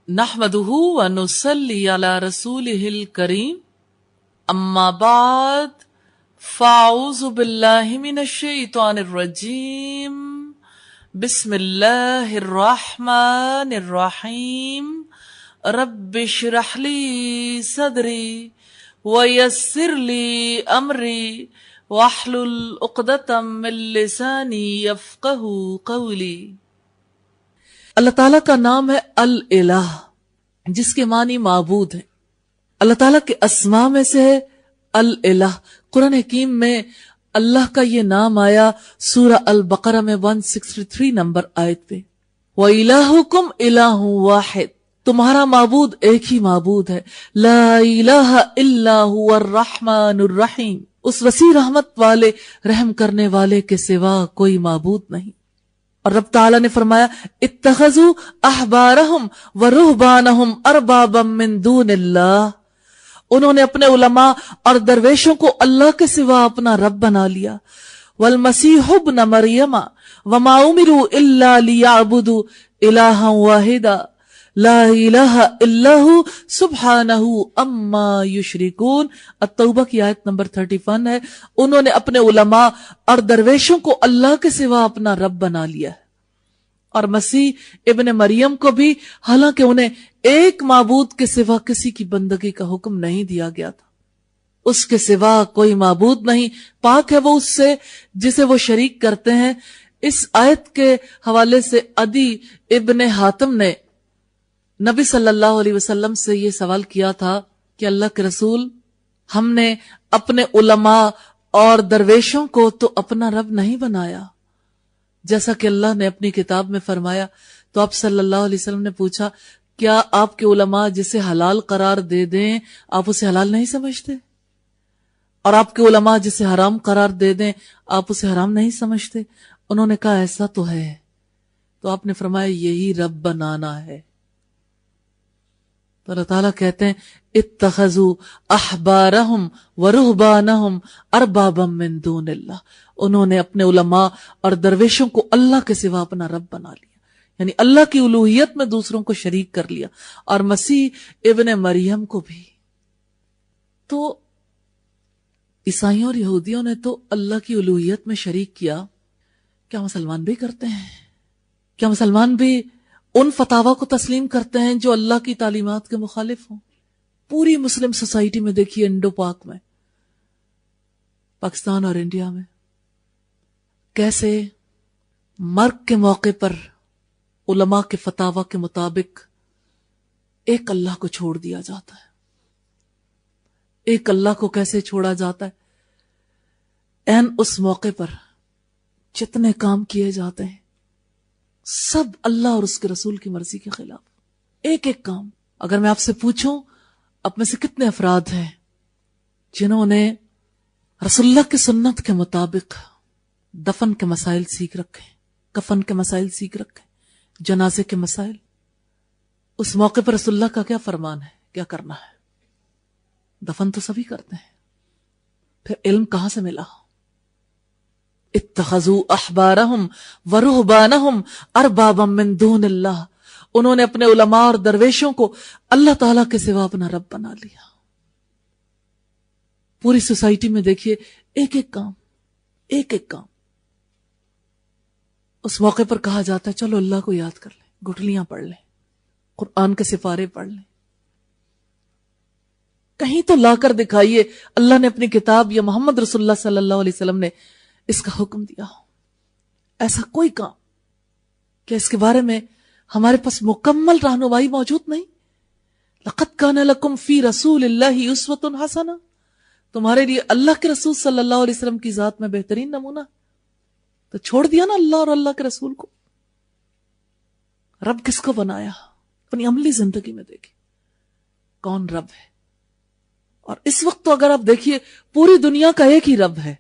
نحمدہ ونصلی علی رسولہ الکریم اما بعد فاعوذ باللہ من الشیطان الرجیم بسم اللہ الرحمن الرحیم رب اشرح لی صدری ویسر لی امری واحلل عقدۃ من لسانی یفقہوا قولی۔ اللہ تعالیٰ کا نام ہے الالہ، جس کے معنی معبود ہے۔ اللہ تعالیٰ کے اسماء میں سے ہے الالہ۔ قرآن حکیم میں اللہ کا یہ نام آیا سورہ البقرہ میں 163 نمبر آیت پہ، وَإِلَٰهُكُمْ إِلَٰهٌ وَاحِدٌ، تمہارا معبود ایک ہی معبود ہے، لا الہ الا هو الرحمن الرحیم، اس وسیع رحمت والے رحم کرنے والے کے سوا کوئی معبود نہیں۔ اور رب تعالیٰ نے فرمایا اتخذوا احبارہم ورہبانہم اربابا من دون اللہ، انہوں نے اپنے علماء اور درویشوں کو اللہ کے سوا اپنا رب بنا لیا۔ والمسیح ابن مریم وما امروا الا لیعبدوا الہا واحدا لا الہ الا ہو سبحانہ اما یشرکون۔ التوبہ کی آیت نمبر 31 ہے۔ انہوں نے اپنے علماء اور درویشوں کو اللہ کے سوا اپنا رب بنا لیا ہے۔ اور مسیح ابن مریم کو بھی، حالانکہ انہیں ایک معبود کے سوا کسی کی بندگی کا حکم نہیں دیا گیا تھا، اس کے سوا کوئی معبود نہیں، پاک ہے وہ اس سے جسے وہ شریک کرتے ہیں۔ اس آیت کے حوالے سے عدی ابن حاتم نے نبی صلی اللہ علیہ وسلم سے یہ سوال کیا تھا کہ اللہ کے رسول، ہم نے اپنے علماء اور درویشوں کو تو اپنا رب نہیں بنایا جیسا کہ اللہ نے اپنی کتاب میں فرمایا۔ تو آپ صلی اللہ علیہ وسلم نے پوچھا کیا آپ کے علماء جسے حلال قرار دے دیں آپ اسے حلال نہیں سمجھتے؟ اور آپ کے علماء جسے حرام قرار دے دیں آپ اسے حرام نہیں سمجھتے؟ انہوں نے کہا ایسا تو ہے۔ تو آپ نے فرمایا یہی رب بنانا ہے۔ تو اللہ تعالیٰ کہتے ہیں اتخذوا احبارہم ورہبانہم اربابا من دون اللہ، انہوں نے اپنے علماء اور درویشوں کو اللہ کے سوا اپنا رب بنا لیا، یعنی اللہ کی الوہیت میں دوسروں کو شریک کر لیا، اور مسیح ابن مریم کو بھی۔ تو عیسائیوں اور یہودیوں نے تو اللہ کی الوہیت میں شریک کیا، کیا مسلمان بھی کرتے ہیں؟ کیا مسلمان بھی ان فتاوا کو تسلیم کرتے ہیں جو اللہ کی تعلیمات کے مخالف ہوں؟ پوری مسلم سوسائٹی میں دیکھیے، انڈو پاک میں، پاکستان اور انڈیا میں، کیسے مرگ کے موقع پر علماء کے فتاوا کے مطابق ایک اللہ کو چھوڑ دیا جاتا ہے۔ ایک اللہ کو کیسے چھوڑا جاتا ہے؟ این اس موقع پر جتنے کام کیے جاتے ہیں سب اللہ اور اس کے رسول کی مرضی کے خلاف، ایک ایک کام۔ اگر میں آپ سے پوچھوں آپ میں سے کتنے افراد ہیں جنہوں نے رسول اللہ کی سنت کے مطابق دفن کے مسائل سیکھ رکھے، کفن کے مسائل سیکھ رکھے، جنازے کے مسائل؟ اس موقع پر رسول اللہ کا کیا فرمان ہے، کیا کرنا ہے؟ دفن تو سبھی کرتے ہیں، پھر علم کہاں سے ملا؟ اتخذوا احبارہم ورہبانہم اربابا من دون اللہ، انہوں نے اپنے علماء اور درویشوں کو اللہ تعالیٰ کے سوا اپنا رب بنا لیا۔ پوری سوسائٹی میں دیکھیے ایک ایک کام، ایک ایک کام۔ اس موقع پر کہا جاتا ہے چلو اللہ کو یاد کر لیں، گٹھلیاں پڑھ لیں، قرآن کے سپارے پڑھ لیں۔ کہیں تو لا کر دکھائیے اللہ نے اپنی کتاب یا محمد رسول اللہ صلی اللہ علیہ وسلم نے اس کا حکم دیا ہو۔ ایسا کوئی کام کہ اس کے بارے میں ہمارے پاس مکمل رہنمائی موجود نہیں۔ لقد کان لکم فی رسول اللہ اسوۃ حسنہ، تمہارے لیے اللہ کے رسول صلی اللہ علیہ وسلم کی ذات میں بہترین نمونہ۔ تو چھوڑ دیا نا اللہ اور اللہ کے رسول کو۔ رب کس کو بنایا؟ اپنی عملی زندگی میں دیکھیں کون رب ہے۔ اور اس وقت تو اگر آپ دیکھیے پوری دنیا کا ایک ہی رب ہے،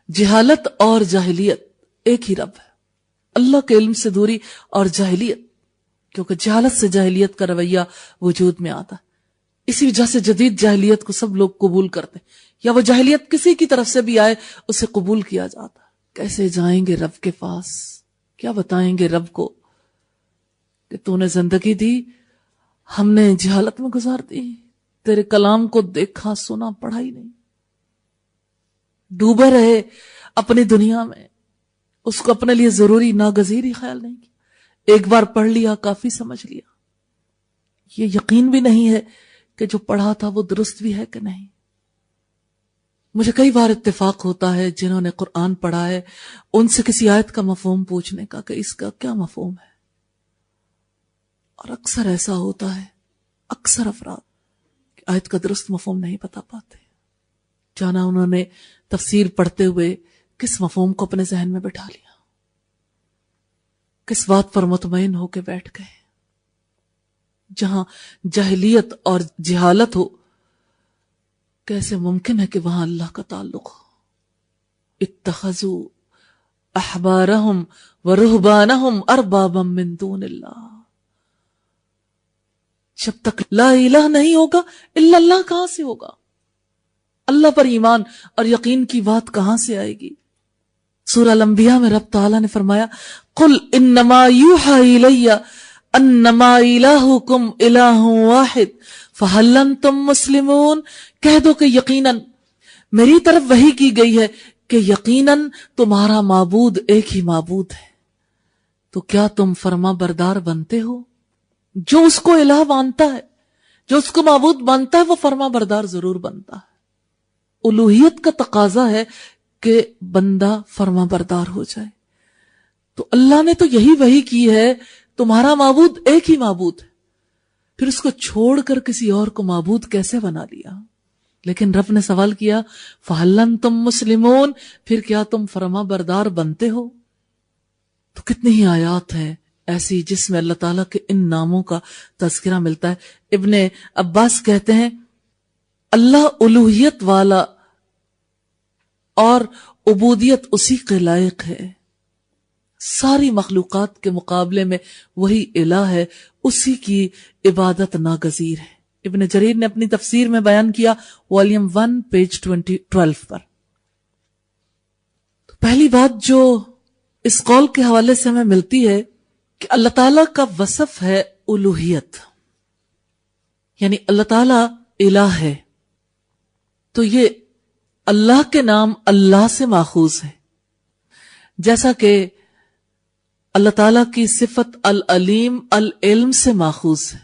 جہالت اور جاہلیت ایک ہی رب ہے، اللہ کے علم سے دوری اور جاہلیت، کیونکہ جہالت سے جاہلیت کا رویہ وجود میں آتا ہے، اسی وجہ سے جدید جاہلیت کو سب لوگ قبول کرتے ہیں، یا وہ جاہلیت کسی کی طرف سے بھی آئے اسے قبول کیا جاتا ہے۔ کیسے جائیں گے رب کے پاس، کیا بتائیں گے رب کو؟ کہ تو نے زندگی دی، ہم نے جہالت میں گزار دی، تیرے کلام کو دیکھا سنا پڑھا ہی نہیں، ڈوبے رہے اپنی دنیا میں، اس کو اپنے لیے ضروری ناگزیر ہی خیال نہیں کیا، ایک بار پڑھ لیا کافی سمجھ لیا، یہ یقین بھی نہیں ہے کہ جو پڑھا تھا وہ درست بھی ہے کہ نہیں۔ مجھے کئی بار اتفاق ہوتا ہے جنہوں نے قرآن پڑھا ہے ان سے کسی آیت کا مفہوم پوچھنے کا کہ اس کا کیا مفہوم ہے، اور اکثر ایسا ہوتا ہے، اکثر افراد کہ آیت کا درست مفہوم نہیں بتا پاتے، جانا انہوں نے تفسیر پڑھتے ہوئے کس مفہوم کو اپنے ذہن میں بٹھا لیا، کس بات پر مطمئن ہو کے بیٹھ گئے۔ جہاں جاہلیت اور جہالت ہو، کیسے ممکن ہے کہ وہاں اللہ کا تعلق ہو؟ اتخذوا احبارہم ورہبانہم اربابا من دون اللہ، جب تک لا الہ نہیں ہوگا الا اللہ کہاں سے ہوگا؟ اللہ پر ایمان اور یقین کی بات کہاں سے آئے گی؟ سورہ الانبیاء میں رب تعالیٰ نے فرمایا قل انما یوحی الی انما الہکم الہ واحد فہل انتم مسلمون، کہہ دو کہ یقیناً میری طرف وحی کی گئی ہے کہ یقیناً تمہارا معبود ایک ہی معبود ہے، تو کیا تم فرما بردار بنتے ہو؟ جو اس کو الہ مانتا ہے، جو اس کو معبود مانتا ہے، وہ فرما بردار ضرور بنتا ہے۔ الوہیت کا تقاضا ہے کہ بندہ فرما بردار ہو جائے، تو اللہ نے تو یہی وحی کی ہے تمہارا معبود ایک ہی معبود ہے، پھر اس کو چھوڑ کر کسی اور کو معبود کیسے بنا لیا؟ لیکن رب نے سوال کیا فَهَلْ أَنْتُمْ مُسْلِمُونَ، پھر کیا تم فرما بردار بنتے ہو؟ تو کتنی ہی آیات ہیں ایسی جس میں اللہ تعالیٰ کے ان ناموں کا تذکرہ ملتا ہے۔ ابن عباس کہتے ہیں اللہ الوہیت والا اور عبودیت اسی کے لائق ہے، ساری مخلوقات کے مقابلے میں وہی الہ ہے، اسی کی عبادت ناگزیر ہے۔ ابن جریر نے اپنی تفسیر میں بیان کیا والیوم 1 پیج 12 پر۔ تو پہلی بات جو اس قول کے حوالے سے ہمیں ملتی ہے کہ اللہ تعالیٰ کا وصف ہے الوہیت، یعنی اللہ تعالیٰ الہ ہے، تو یہ اللہ کے نام اللہ سے ماخوذ ہے، جیسا کہ اللہ تعالیٰ کی صفت العلیم العلم سے ماخوذ ہے،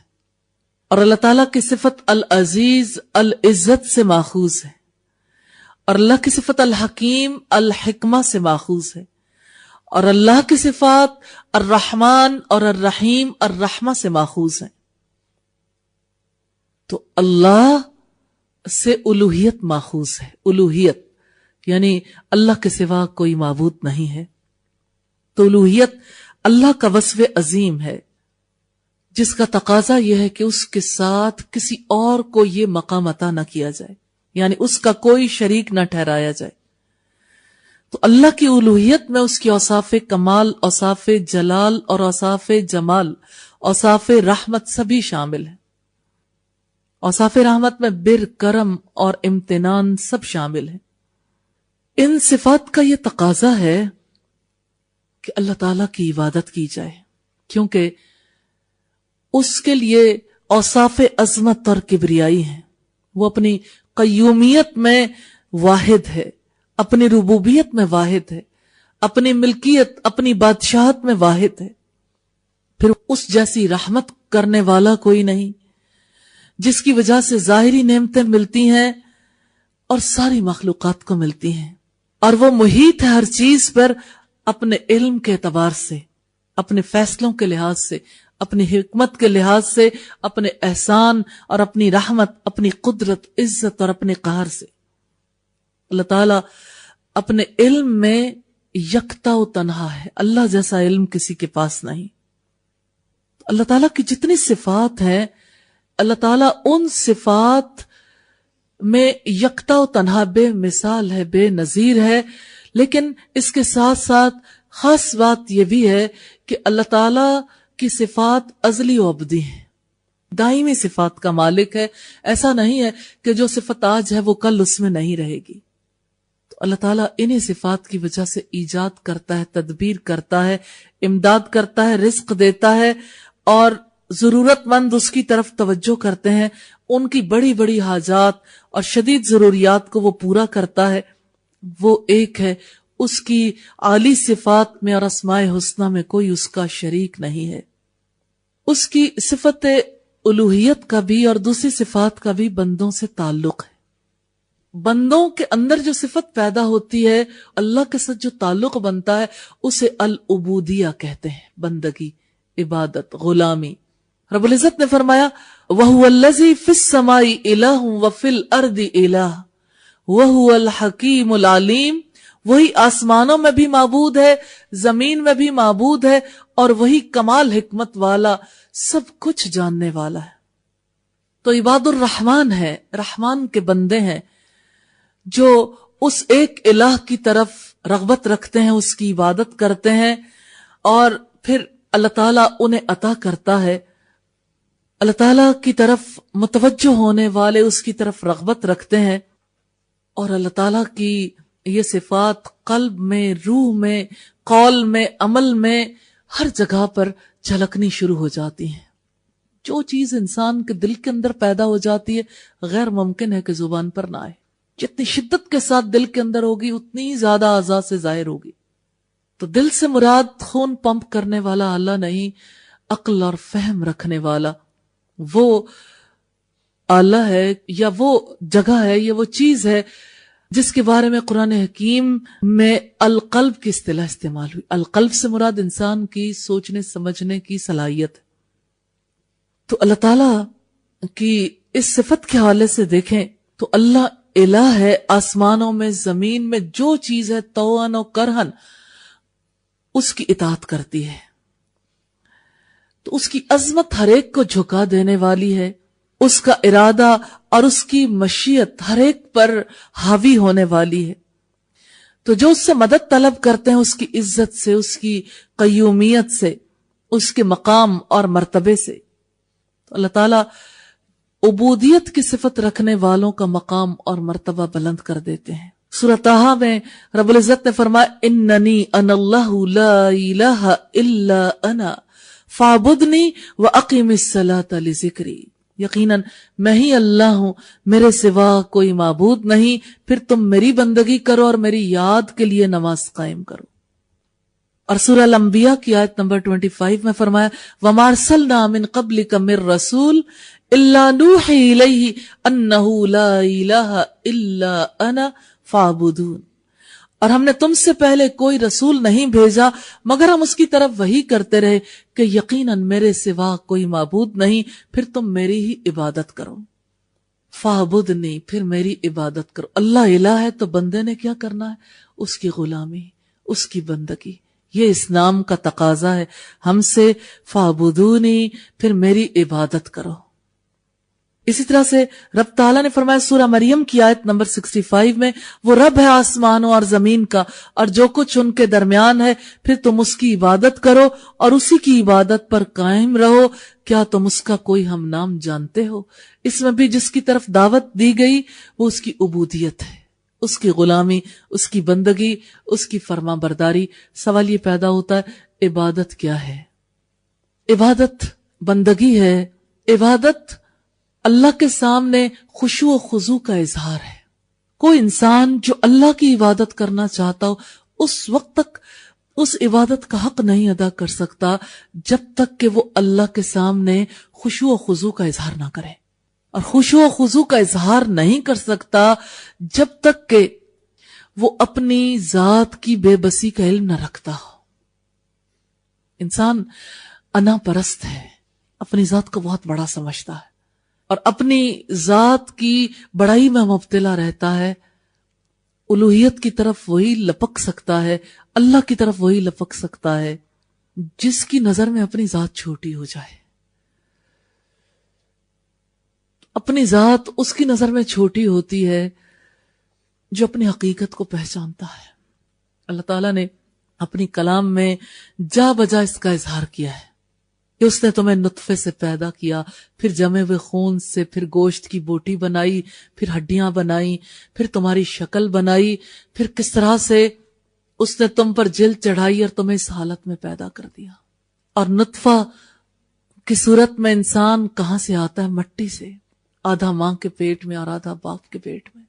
اور اللہ تعالیٰ کی صفت العزیز العزت سے ماخوذ ہے، اور اللہ کی صفت الحکیم الحکمہ سے ماخوذ ہے، اور اللہ کی صفات الرحمن اور الرحیم الرحمہ سے ماخوذ ہے۔ تو اللہ سے الوہیت ماخوذ ہے، الوہیت یعنی اللہ کے سوا کوئی معبود نہیں ہے۔ تو الوہیت اللہ کا وصف عظیم ہے جس کا تقاضا یہ ہے کہ اس کے ساتھ کسی اور کو یہ مقام عطا نہ کیا جائے، یعنی اس کا کوئی شریک نہ ٹھہرایا جائے۔ تو اللہ کی الوہیت میں اس کی اوصاف کمال، اوصاف جلال اور اوصاف جمال، اوصاف رحمت سبھی شامل ہیں۔ اوصاف رحمت میں بر، کرم اور امتنان سب شامل ہیں۔ ان صفات کا یہ تقاضا ہے کہ اللہ تعالیٰ کی عبادت کی جائے، کیونکہ اس کے لیے اوصاف عظمت اور کبریائی ہیں، وہ اپنی قیومیت میں واحد ہے، اپنی ربوبیت میں واحد ہے، اپنی ملکیت، اپنی بادشاہت میں واحد ہے، پھر اس جیسی رحمت کرنے والا کوئی نہیں جس کی وجہ سے ظاہری نعمتیں ملتی ہیں اور ساری مخلوقات کو ملتی ہیں، اور وہ محیط ہے ہر چیز پر اپنے علم کے اعتبار سے، اپنے فیصلوں کے لحاظ سے، اپنی حکمت کے لحاظ سے، اپنے احسان اور اپنی رحمت، اپنی قدرت، عزت اور اپنے قہر سے۔ اللہ تعالیٰ اپنے علم میں یکتا و تنہا ہے، اللہ جیسا علم کسی کے پاس نہیں۔ اللہ تعالیٰ کی جتنی صفات ہیں، اللہ تعالیٰ ان صفات میں یکتا و تنہا بے مثال ہے، بے نظیر ہے، لیکن اس کے ساتھ ساتھ خاص بات یہ بھی ہے کہ اللہ تعالیٰ کی صفات ازلی و ابدی ہیں، دائمی صفات کا مالک ہے۔ ایسا نہیں ہے کہ جو صفت آج ہے وہ کل اس میں نہیں رہے گی۔ تو اللہ تعالیٰ انہی صفات کی وجہ سے ایجاد کرتا ہے، تدبیر کرتا ہے، امداد کرتا ہے، رزق دیتا ہے، اور ضرورت مند اس کی طرف توجہ کرتے ہیں، ان کی بڑی بڑی حاجات اور شدید ضروریات کو وہ پورا کرتا ہے، وہ ایک ہے، اس کی عالی صفات میں اور اسماء حسنہ میں کوئی اس کا شریک نہیں ہے۔ اس کی صفت الوہیت کا بھی اور دوسری صفات کا بھی بندوں سے تعلق ہے۔ بندوں کے اندر جو صفت پیدا ہوتی ہے، اللہ کے ساتھ جو تعلق بنتا ہے، اسے العبودیہ کہتے ہیں، بندگی، عبادت، غلامی۔ رب العزت نے فرمایا وَهُوَ الَّذِي فِي السَّمَاءِ إِلَٰهٌ وَفِي الْأَرْضِ إِلَٰهٌ وَهُوَ الْحَكِيمُ الْعَلِيمُ، وہی آسمانوں میں بھی معبود ہے، زمین میں بھی معبود ہے، اور وہی کمال حکمت والا، سب کچھ جاننے والا ہے۔ تو عباد الرحمن ہے، رحمان کے بندے ہیں جو اس ایک الہ کی طرف رغبت رکھتے ہیں، اس کی عبادت کرتے ہیں، اور پھر اللہ تعالیٰ انہیں عطا کرتا ہے۔ اللہ تعالیٰ کی طرف متوجہ ہونے والے اس کی طرف رغبت رکھتے ہیں، اور اللہ تعالیٰ کی یہ صفات قلب میں، روح میں، قول میں، عمل میں، ہر جگہ پر جھلکنی شروع ہو جاتی ہیں۔ جو چیز انسان کے دل کے اندر پیدا ہو جاتی ہے، غیر ممکن ہے کہ زبان پر نہ آئے۔ جتنی شدت کے ساتھ دل کے اندر ہوگی، اتنی زیادہ اعضاء سے ظاہر ہوگی۔ تو دل سے مراد خون پمپ کرنے والا اللہ نہیں، عقل اور فہم رکھنے والا وہ آلہ ہے، یا وہ جگہ ہے، یا وہ چیز ہے جس کے بارے میں قرآن حکیم میں القلب کی اصطلاح استعمال ہوئی۔ القلب سے مراد انسان کی سوچنے سمجھنے کی صلاحیت۔ تو اللہ تعالیٰ کی اس صفت کے حوالے سے دیکھیں تو اللہ الہ ہے، آسمانوں میں، زمین میں جو چیز ہے طوعاً و کرہن اس کی اطاعت کرتی ہے۔ تو اس کی عظمت ہر ایک کو جھکا دینے والی ہے، اس کا ارادہ اور اس کی مشیت ہر ایک پر حاوی ہونے والی ہے۔ تو جو اس سے مدد طلب کرتے ہیں، اس کی عزت سے، اس کی قیومیت سے، اس کے مقام اور مرتبے سے، تو اللہ تعالیٰ عبودیت کی صفت رکھنے والوں کا مقام اور مرتبہ بلند کر دیتے ہیں۔ سورۃ طٰہٰ میں رب العزت نے فرمایا اننی انا اللہ لا الہ الا انا فاعبدنی واقم الصلاۃ لذکری، یقیناً میں ہی اللہ ہوں، میرے سوا کوئی معبود نہیں، پھر تم میری بندگی کرو اور میری یاد کے لیے نماز قائم کرو۔ اور سورہ الانبیاء کی آیت نمبر 25 میں فرمایا وَمَا أَرْسَلْنَا مِن قَبْلِكَ مِن رَّسُولٍ إِلَّا نُوحِي إِلَيْهِ أَنَّهُ لَا إِلَٰهَ إِلَّا أَنَا فَاعْبُدُونِ، اور ہم نے تم سے پہلے کوئی رسول نہیں بھیجا مگر ہم اس کی طرف وحی کرتے رہے کہ یقیناً میرے سوا کوئی معبود نہیں، پھر تم میری ہی عبادت کرو۔ فَاعْبُدْنِی، پھر میری عبادت کرو۔ اللہ الہ ہے تو بندے نے کیا کرنا ہے؟ اس کی غلامی، اس کی بندگی، یہ اس نام کا تقاضا ہے ہم سے، فَاعْبُدُونِی، پھر میری عبادت کرو۔ اسی طرح سے رب تعالیٰ نے فرمایا سورہ مریم کی آیت نمبر 65 میں وہ رب ہے آسمانوں اور زمین کا اور جو کچھ ان کے درمیان ہے، پھر تم اس کی عبادت کرو اور اسی کی عبادت پر قائم رہو، کیا تم اس کا کوئی ہم نام جانتے ہو؟ اس میں بھی جس کی طرف دعوت دی گئی وہ اس کی عبودیت ہے، اس کی غلامی، اس کی بندگی، اس کی فرما برداری۔ سوال یہ پیدا ہوتا ہے عبادت کیا ہے؟ عبادت بندگی ہے، عبادت اللہ کے سامنے خشوع و خضوع کا اظہار ہے۔ کوئی انسان جو اللہ کی عبادت کرنا چاہتا ہو اس وقت تک اس عبادت کا حق نہیں ادا کر سکتا جب تک کہ وہ اللہ کے سامنے خشوع و خضوع کا اظہار نہ کرے، اور خشوع و خضوع کا اظہار نہیں کر سکتا جب تک کہ وہ اپنی ذات کی بے بسی کا علم نہ رکھتا ہو۔ انسان انا پرست ہے، اپنی ذات کو بہت بڑا سمجھتا ہے اور اپنی ذات کی بڑائی میں مبتلا رہتا ہے۔ الوہیت کی طرف وہی لپک سکتا ہے، اللہ کی طرف وہی لپک سکتا ہے جس کی نظر میں اپنی ذات چھوٹی ہو جائے۔ اپنی ذات اس کی نظر میں چھوٹی ہوتی ہے جو اپنی حقیقت کو پہچانتا ہے۔ اللہ تعالیٰ نے اپنی کلام میں جا بجا اس کا اظہار کیا ہے کہ اس نے تمہیں نطفے سے پیدا کیا، پھر جمے ہوئے خون سے، پھر گوشت کی بوٹی بنائی، پھر ہڈیاں بنائی، پھر تمہاری شکل بنائی، پھر کس طرح سے اس نے تم پر جلد چڑھائی اور تمہیں اس حالت میں پیدا کر دیا۔ اور نطفہ کی صورت میں انسان کہاں سے آتا ہے؟ مٹی سے، آدھا ماں کے پیٹ میں اور آدھا باپ کے پیٹ میں.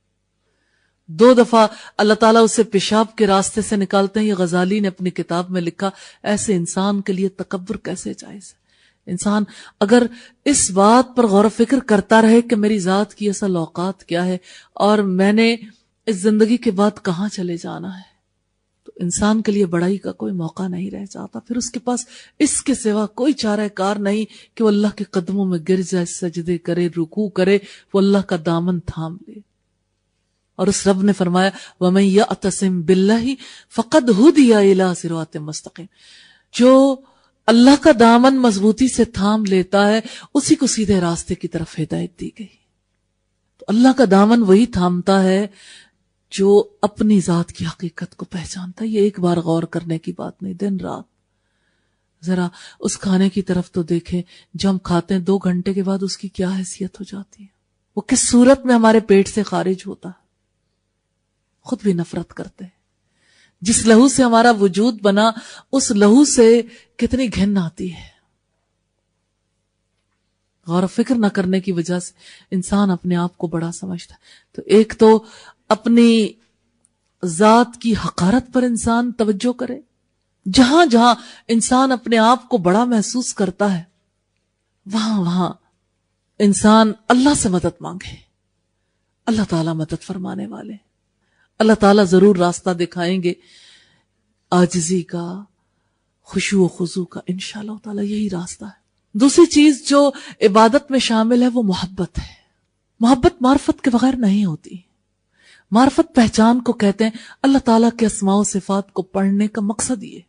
2 دفعہ اللہ تعالیٰ اسے پیشاب کے راستے سے نکالتے ہیں. یہ غزالی نے اپنی کتاب میں لکھا. ایسے انسان کے لیے تکبر کیسے جائز ہے؟ انسان اگر اس بات پر غور و فکر کرتا رہے کہ میری ذات کی اصل اوقات کیا ہے اور میں نے اس زندگی کے بعد کہاں چلے جانا ہے، تو انسان کے لیے بڑائی کا کوئی موقع نہیں رہ جاتا. پھر اس کے پاس اس کے سوا کوئی چارہ کار نہیں کہ وہ اللہ کے قدموں میں گر جائے، سجدے کرے، رکوع کرے، وہ اللہ کا دامن تھام لے. اور اس رب نے فرمایا وَمَن يَعْتَصِم بِاللَّهِ فَقَدْ هُدِيَ إِلَىٰ صِرَاطٍ مُسْتَقِيمٍ. جو اللہ کا دامن مضبوطی سے تھام لیتا ہے اسی کو سیدھے راستے کی طرف ہدایت دی گئی. تو اللہ کا دامن وہی تھامتا ہے جو اپنی ذات کی حقیقت کو پہچانتا ہے. یہ ایک بار غور کرنے کی بات نہیں، دن رات ذرا اس کھانے کی طرف تو دیکھیں جو ہم کھاتے ہیں 2 گھنٹے کے بعد اس کی کیا حیثیت ہو جاتی ہے، وہ کس صورت میں ہمارے پیٹ سے خارج ہوتا ہے. خود بھی نفرت کرتے ہیں. جس لہو سے ہمارا وجود بنا اس لہو سے کتنی گھن آتی ہے. غور و فکر نہ کرنے کی وجہ سے انسان اپنے آپ کو بڑا سمجھتا ہے. تو ایک تو اپنی ذات کی حقارت پر انسان توجہ کرے. جہاں جہاں انسان اپنے آپ کو بڑا محسوس کرتا ہے وہاں وہاں انسان اللہ سے مدد مانگے. اللہ تعالیٰ مدد فرمانے والے، اللہ تعالیٰ ضرور راستہ دکھائیں گے عاجزی کا، خشوع و خضوع کا. انشاءاللہ تعالیٰ یہی راستہ ہے. دوسری چیز جو عبادت میں شامل ہے وہ محبت ہے. محبت معرفت کے بغیر نہیں ہوتی. معرفت پہچان کو کہتے ہیں. اللہ تعالیٰ کے اسماء و صفات کو پڑھنے کا مقصد یہ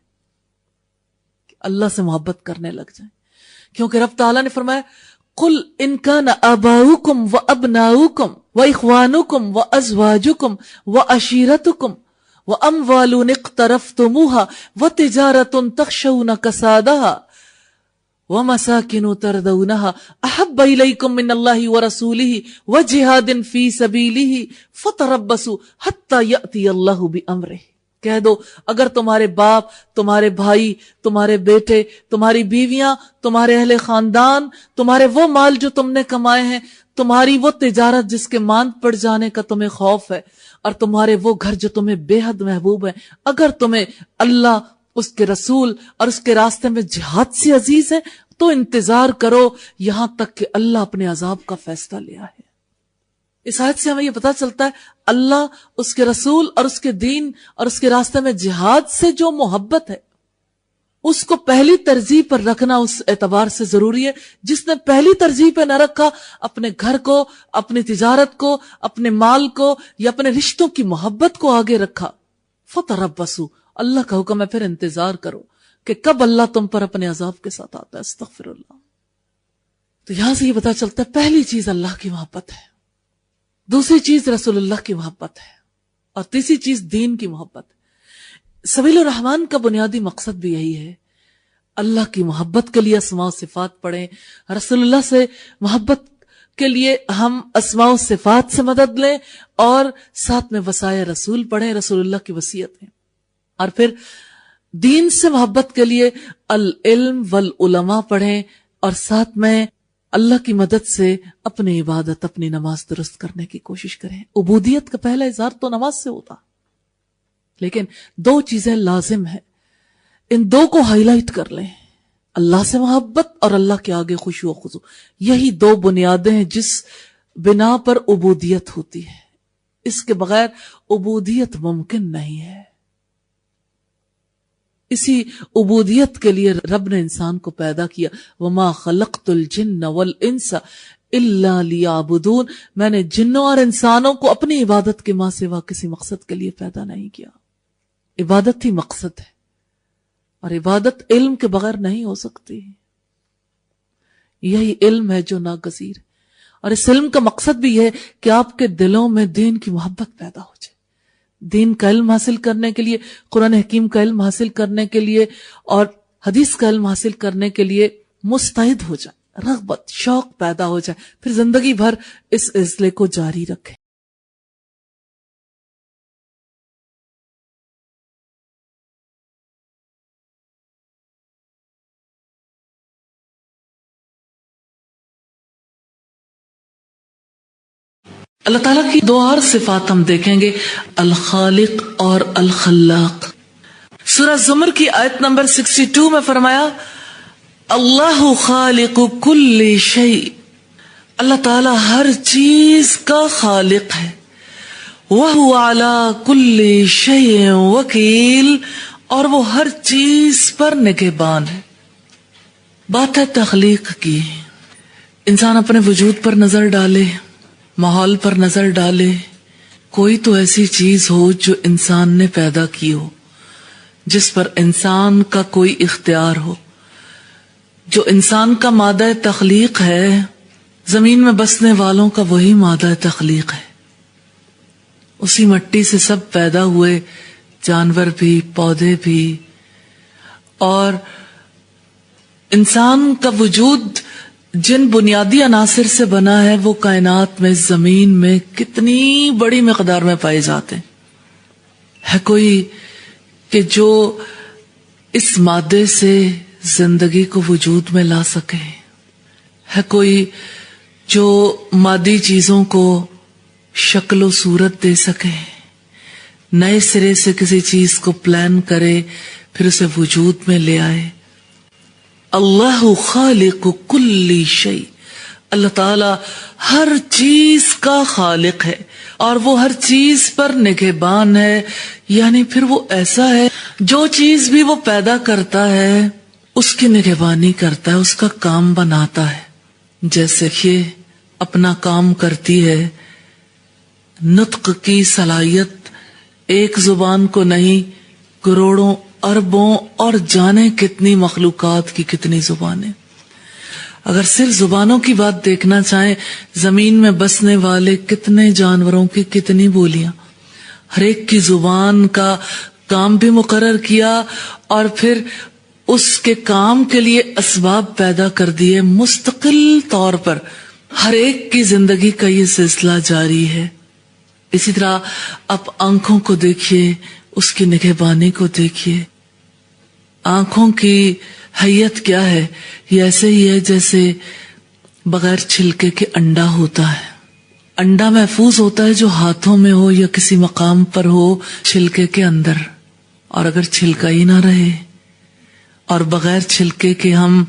کہ اللہ سے محبت کرنے لگ جائیں. کیونکہ رب تعالیٰ نے فرمایا قل ان کان آباؤکم و ابناؤکم و اخوانکم و ازواجکم و عشیرتکم و اموال اقترفتموها و تجارت تخشون کسادها ومساکن ترضونها احب الیکم من اللہ ورسولہ وجہاد فی سبیلہ فتربصوا حتی یأتی اللہ بامرہ. کہہ دو اگر تمہارے باپ، تمہارے بھائی، تمہارے بیٹے، تمہاری بیویاں، تمہارے اہل خاندان، تمہارے وہ مال جو تم نے کمائے ہیں، تمہاری وہ تجارت جس کے ماند پڑ جانے کا تمہیں خوف ہے، اور تمہارے وہ گھر جو تمہیں بے حد محبوب ہیں، اگر تمہیں اللہ، اس کے رسول اور اس کے راستے میں جہاد سے عزیز ہے تو انتظار کرو یہاں تک کہ اللہ اپنے عذاب کا فیصلہ لیا ہے. اس آیت سے ہمیں یہ پتا چلتا ہے اللہ، اس کے رسول اور اس کے دین اور اس کے راستے میں جہاد سے جو محبت ہے اس کو پہلی ترجیح پر رکھنا اس اعتبار سے ضروری ہے. جس نے پہلی ترجیح پہ نہ رکھا، اپنے گھر کو، اپنی تجارت کو، اپنے مال کو یا اپنے رشتوں کی محبت کو آگے رکھا، فتربصوا، اللہ کا حکم ہے پھر انتظار کرو کہ کب اللہ تم پر اپنے عذاب کے ساتھ آتا ہے. استغفر اللہ. تو یہاں سے یہ پتا چلتا ہے پہلی چیز اللہ کی محبت ہے، دوسری چیز رسول اللہ کی محبت ہے، اور تیسری چیز دین کی محبت. سبیل الرحمن کا بنیادی مقصد بھی یہی ہے. اللہ کی محبت کے لیے اسماء و صفات پڑھیں، رسول اللہ سے محبت کے لیے ہم اسماء و صفات سے مدد لیں، اور ساتھ میں وصایا رسول پڑھیں، رسول اللہ کی وصیت ہیں. اور پھر دین سے محبت کے لیے العلم والعلماء پڑھیں، اور ساتھ میں اللہ کی مدد سے اپنی عبادت، اپنی نماز درست کرنے کی کوشش کریں. عبودیت کا پہلا اظہار تو نماز سے ہوتا، لیکن 2 چیزیں لازم ہیں، ان 2 کو ہائی لائٹ کر لیں: اللہ سے محبت اور اللہ کے آگے خشوع و خضوع. یہی 2 بنیادیں ہیں جس بنا پر عبودیت ہوتی ہے. اس کے بغیر عبودیت ممکن نہیں ہے. اسی عبودیت کے لیے رب نے انسان کو پیدا کیا. وما خلقت الجن والانس الا لیعبدون. میں نے جنوں اور انسانوں کو اپنی عبادت کے ماں سوا کسی مقصد کے لیے پیدا نہیں کیا. عبادت ہی مقصد ہے، اور عبادت علم کے بغیر نہیں ہو سکتی. یہی علم ہے جو ناگزیر ہے، اور اس علم کا مقصد بھی ہے کہ آپ کے دلوں میں دین کی محبت پیدا ہو جائے. دین کا علم حاصل کرنے کے لیے، قرآن حکیم کا علم حاصل کرنے کے لیے اور حدیث کا علم حاصل کرنے کے لیے مستعد ہو جائے، رغبت، شوق پیدا ہو جائے، پھر زندگی بھر اس سلسلے کو جاری رکھے. اللہ تعالیٰ کی دو اور صفات ہم دیکھیں گے، الخالق اور الخلاق۔ سورہ زمر کی آیت نمبر 62 میں فرمایا اللہ خالق کل شیء، اللہ تعالیٰ ہر چیز کا خالق ہے، وَهُوَ عَلَى كُلِّ شَيْءٍ وَكِيلٌ، اور وہ ہر چیز پر نگہبان ہے۔ بات ہے تخلیق کی، انسان اپنے وجود پر نظر ڈالے، ماحول پر نظر ڈالے، کوئی تو ایسی چیز ہو جو انسان نے پیدا کی ہو، جس پر انسان کا کوئی اختیار ہو۔ جو انسان کا مادہ تخلیق ہے، زمین میں بسنے والوں کا وہی مادہ تخلیق ہے۔ اسی مٹی سے سب پیدا ہوئے، جانور بھی، پودے بھی، اور انسان کا وجود جن بنیادی عناصر سے بنا ہے وہ کائنات میں، زمین میں کتنی بڑی مقدار میں پائے جاتے ہیں۔ ہے کوئی کہ جو اس مادے سے زندگی کو وجود میں لا سکے؟ ہے کوئی جو مادی چیزوں کو شکل و صورت دے سکے، نئے سرے سے کسی چیز کو پلان کرے پھر اسے وجود میں لے آئے؟ اللہ خالق کل شیء، اللہ تعالی ہر چیز کا خالق ہے اور وہ ہر چیز پر نگہبان ہے، یعنی پھر وہ ایسا ہے جو چیز بھی وہ پیدا کرتا ہے اس کی نگہبانی کرتا ہے، اس کا کام بناتا ہے۔ جیسے کہ اپنا کام کرتی ہے، نطق کی صلاحیت ایک زبان کو نہیں، کروڑوں اربوں اور جانے کتنی مخلوقات کی کتنی زبانیں۔ اگر صرف زبانوں کی بات دیکھنا چاہیں، زمین میں بسنے والے کتنے جانوروں کی کتنی بولیاں، ہر ایک کی زبان کا کام بھی مقرر کیا اور پھر اس کے کام کے لیے اسباب پیدا کر دیے، مستقل طور پر ہر ایک کی زندگی کا یہ سلسلہ جاری ہے۔ اسی طرح آپ آنکھوں کو دیکھیے، اس کی نگہبانی کو دیکھیے۔ آنکھوں کی حیت کیا ہے؟ یہ ایسے ہی ہے جیسے بغیر چھلکے کے انڈا ہوتا ہے۔ انڈا محفوظ ہوتا ہے جو ہاتھوں میں ہو یا کسی مقام پر ہو چھلکے کے اندر، اور اگر چھلکا ہی نہ رہے اور بغیر چھلکے کے ہم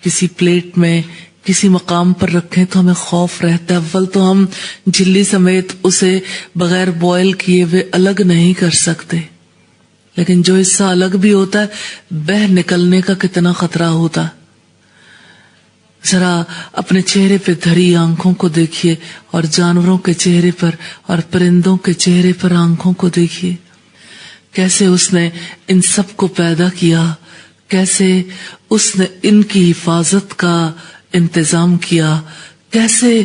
کسی پلیٹ میں کسی مقام پر رکھیں تو ہمیں خوف رہتا ہے۔ اول تو ہم جھلی سمیت اسے بغیر بوائل کیے ہوئے الگ نہیں کر سکتے، لیکن جو حصہ الگ بھی ہوتا ہے بہ نکلنے کا کتنا خطرہ ہوتا۔ ذرا اپنے چہرے پہ دھری آنکھوں کو دیکھیے اور جانوروں کے چہرے پر اور پرندوں کے چہرے پر آنکھوں کو دیکھیے، کیسے اس نے ان سب کو پیدا کیا، کیسے اس نے ان کی حفاظت کا انتظام کیا، کیسے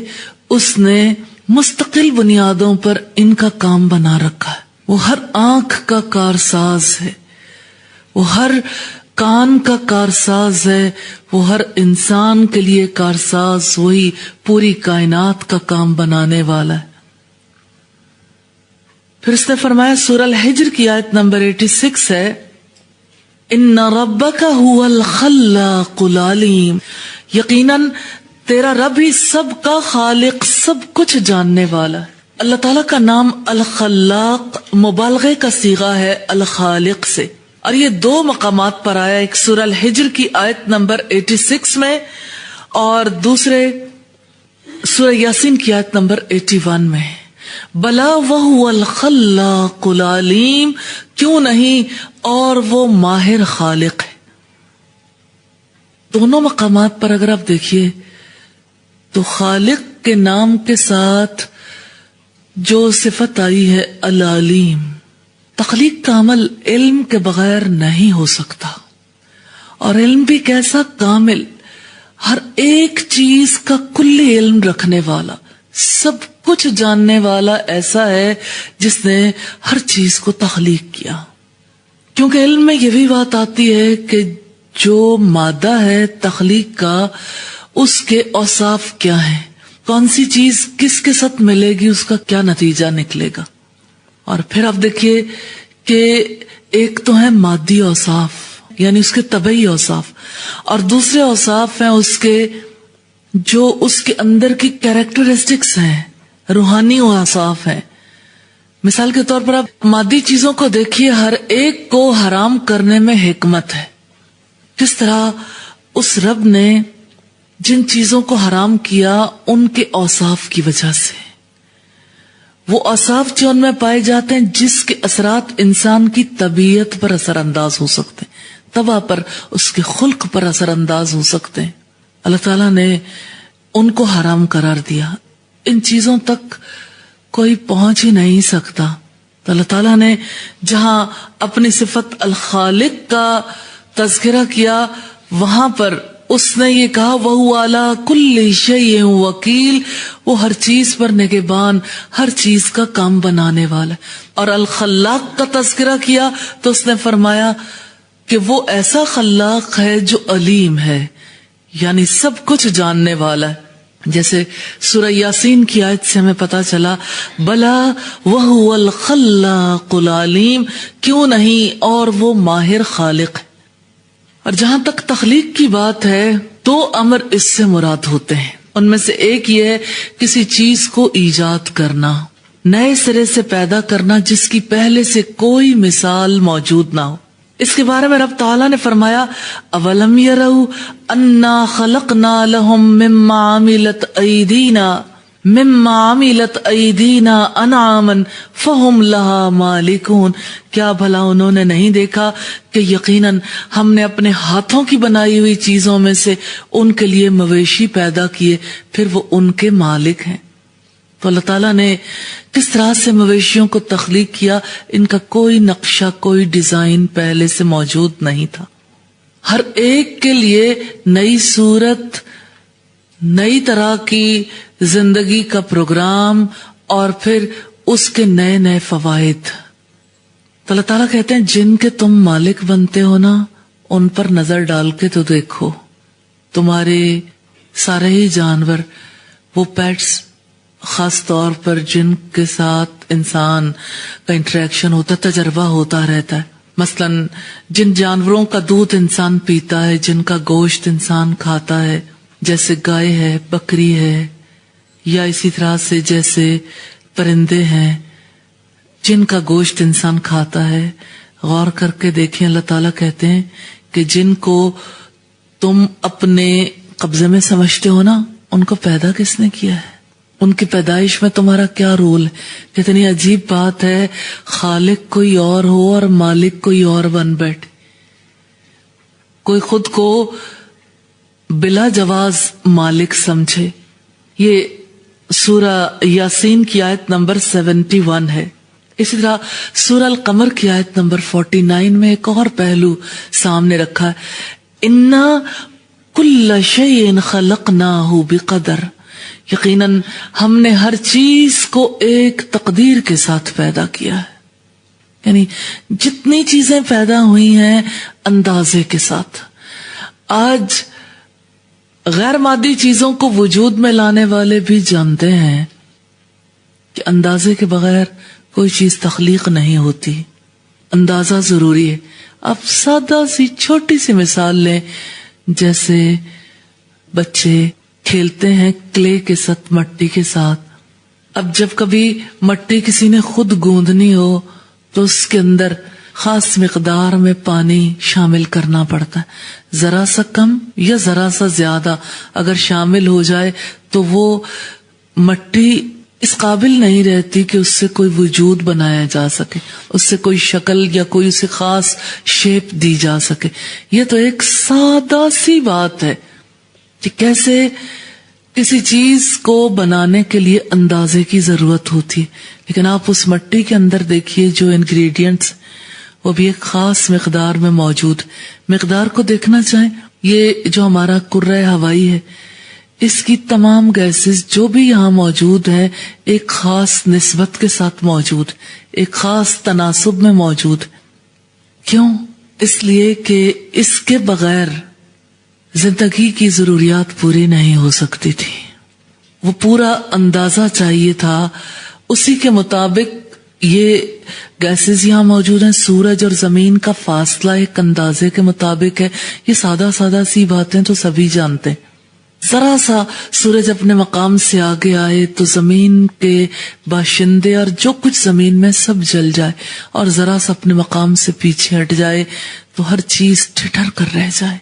اس نے مستقل بنیادوں پر ان کا کام بنا رکھا ہے۔ وہ ہر آنکھ کا کارساز ہے، وہ ہر کان کا کارساز ہے، وہ ہر انسان کے لیے کارساز، وہی پوری کائنات کا کام بنانے والا ہے۔ پھر اس نے فرمایا، سورہ الحجر کی آیت نمبر 86 ہے، ان ربک هو الخلاق العلیم، یقیناً تیرا رب ہی سب کا خالق، سب کچھ جاننے والا ہے۔ اللہ تعالیٰ کا نام الخلاق مبالغے کا صیغہ ہے الخالق سے، اور یہ دو مقامات پر آیا، ایک سورہ الحجر کی آیت نمبر 86 میں اور دوسرے سورہ یاسین کی آیت نمبر 81 میں۔ بلا وہو الخلاق العلیم، کیوں نہیں، اور وہ ماہر خالق ہے۔ دونوں مقامات پر اگر آپ دیکھیے تو خالق کے نام کے ساتھ جو صفت آئی ہے العلیم، تخلیق کا عمل علم کے بغیر نہیں ہو سکتا، اور علم بھی کیسا؟ کامل، ہر ایک چیز کا کلی علم رکھنے والا، سب کچھ جاننے والا ایسا ہے جس نے ہر چیز کو تخلیق کیا۔ کیونکہ علم میں یہ بھی بات آتی ہے کہ جو مادہ ہے تخلیق کا، اس کے اوصاف کیا ہیں، کون سی چیز کس کے ساتھ ملے گی، اس کا کیا نتیجہ نکلے گا۔ اور پھر آپ دیکھیے کہ ایک تو ہے مادی اوصاف، یعنی اس کے طبعی اوصاف، اور دوسرے اوصاف ہیں اس کے جو اس کے اندر کی کیریکٹرسٹکس ہیں، روحانی اوصاف ہیں. مثال کے طور پر آپ مادی چیزوں کو دیکھیے، ہر ایک کو حرام کرنے میں حکمت ہے. کس طرح اس رب نے جن چیزوں کو حرام کیا ان کے اوصاف کی وجہ سے، وہ اوصاف جو ان میں پائے جاتے ہیں جس کے اثرات انسان کی طبیعت پر اثر انداز ہو سکتے ہیں، طبع پر، اس کے خلق پر اثر انداز ہو سکتے ہیں، اللہ تعالیٰ نے ان کو حرام قرار دیا. ان چیزوں تک کوئی پہنچ ہی نہیں سکتا. تو اللہ تعالیٰ نے جہاں اپنی صفت الخالق کا تذکرہ کیا، وہاں پر اس نے یہ کہا وَهُوَ عَلَى كُلِّ شَيْءٍ وَكِيلٌ، وہ ہر چیز پر نگہبان، ہر چیز کا کام بنانے والا. اور الخلاق کا تذکرہ کیا تو اس نے فرمایا کہ وہ ایسا خلاق ہے جو علیم ہے، یعنی سب کچھ جاننے والا ہے. جیسے سورہ یاسین کی آیت سے ہمیں پتا چلا بلا وَهُوَ الْخَلَّاقُ الْعَلِيمُ، کیوں نہیں، اور وہ ماہر خالق ہے. اور جہاں تک تخلیق کی بات ہے تو امر اس سے مراد ہوتے ہیں. ان میں سے ایک یہ ہے کسی چیز کو ایجاد کرنا، نئے سرے سے پیدا کرنا جس کی پہلے سے کوئی مثال موجود نہ ہو. اس کے بارے میں رب تعالیٰ نے فرمایا اولم یروا انا خلقنا لهم مما عملت ایدینا انعاما فهم لها مالکون، کیا بھلا انہوں نے نہیں دیکھا کہ یقیناً ہم نے اپنے ہاتھوں کی بنائی ہوئی چیزوں میں سے ان کے لیے مویشی پیدا کیے، پھر وہ ان کے مالک ہیں. تو اللہ تعالیٰ نے کس طرح سے مویشیوں کو تخلیق کیا، ان کا کوئی نقشہ، کوئی ڈیزائن پہلے سے موجود نہیں تھا. ہر ایک کے لیے نئی صورت، نئی طرح کی زندگی کا پروگرام، اور پھر اس کے نئے نئے فوائد. تو اللہ تعالیٰ کہتے ہیں جن کے تم مالک بنتے ہو نا، ان پر نظر ڈال کے تو دیکھو، تمہارے سارے ہی جانور، وہ پیٹس، خاص طور پر جن کے ساتھ انسان کا انٹریکشن ہوتا، تجربہ ہوتا رہتا ہے. مثلاً جن جانوروں کا دودھ انسان پیتا ہے، جن کا گوشت انسان کھاتا ہے، جیسے گائے ہے، بکری ہے، یا اسی طرح سے جیسے پرندے ہیں جن کا گوشت انسان کھاتا ہے. غور کر کے دیکھیں، اللہ تعالیٰ کہتے ہیں کہ جن کو تم اپنے قبضے میں سمجھتے ہو نا، ان کو پیدا کس نے کیا ہے، ان کی پیدائش میں تمہارا کیا رول ہے. کتنی عجیب بات ہے، خالق کوئی اور ہو اور مالک کوئی اور بن بیٹھے. کوئی خود کو بلا جواز مالک سمجھے. یہ سورہ یاسین کی آیت نمبر 71 ہے. اسی طرح سورہ القمر کی آیت نمبر 49 میں ایک اور پہلو سامنے رکھا ہے، اِنَّا كُلَّ شَيْءٍ خَلَقْنَاهُ بِقَدَرٍ، یقیناً ہم نے ہر چیز کو ایک تقدیر کے ساتھ پیدا کیا ہے. یعنی جتنی چیزیں پیدا ہوئی ہیں اندازے کے ساتھ. آج غیر مادی چیزوں کو وجود میں لانے والے بھی جانتے ہیں کہ اندازے کے بغیر کوئی چیز تخلیق نہیں ہوتی، اندازہ ضروری ہے. آپ سادہ سی چھوٹی سی مثال لیں، جیسے بچے کھیلتے ہیں کلے کے ساتھ، مٹی کے ساتھ. اب جب کبھی مٹی کسی نے خود گوندنی ہو تو اس کے اندر خاص مقدار میں پانی شامل کرنا پڑتا ہے. ذرا سا کم یا ذرا سا زیادہ اگر شامل ہو جائے تو وہ مٹی اس قابل نہیں رہتی کہ اس سے کوئی وجود بنایا جا سکے، اس سے کوئی شکل یا کوئی اسے خاص شیپ دی جا سکے. یہ تو ایک سادہ سی بات ہے کہ کیسے کسی چیز کو بنانے کے لیے اندازے کی ضرورت ہوتی ہے. لیکن آپ اس مٹی کے اندر دیکھیے جو انگریڈینٹس، وہ بھی ایک خاص مقدار میں موجود. مقدار کو دیکھنا چاہیں، یہ جو ہمارا کرۂ ہوائی ہے، اس کی تمام گیسز جو بھی یہاں موجود ہیں ایک خاص نسبت کے ساتھ موجود، ایک خاص تناسب میں موجود. کیوں؟ اس لیے کہ اس کے بغیر زندگی کی ضروریات پوری نہیں ہو سکتی تھی. وہ پورا اندازہ چاہیے تھا، اسی کے مطابق یہ گیسز یہاں موجود ہیں. سورج اور زمین کا فاصلہ ایک اندازے کے مطابق ہے. یہ سادہ سی باتیں تو سبھی جانتے ہیں. ذرا سا سورج اپنے مقام سے آگے آئے تو زمین کے باشندے اور جو کچھ زمین میں سب جل جائے، اور ذرا سا اپنے مقام سے پیچھے ہٹ جائے تو ہر چیز ٹھٹر کر رہ جائے،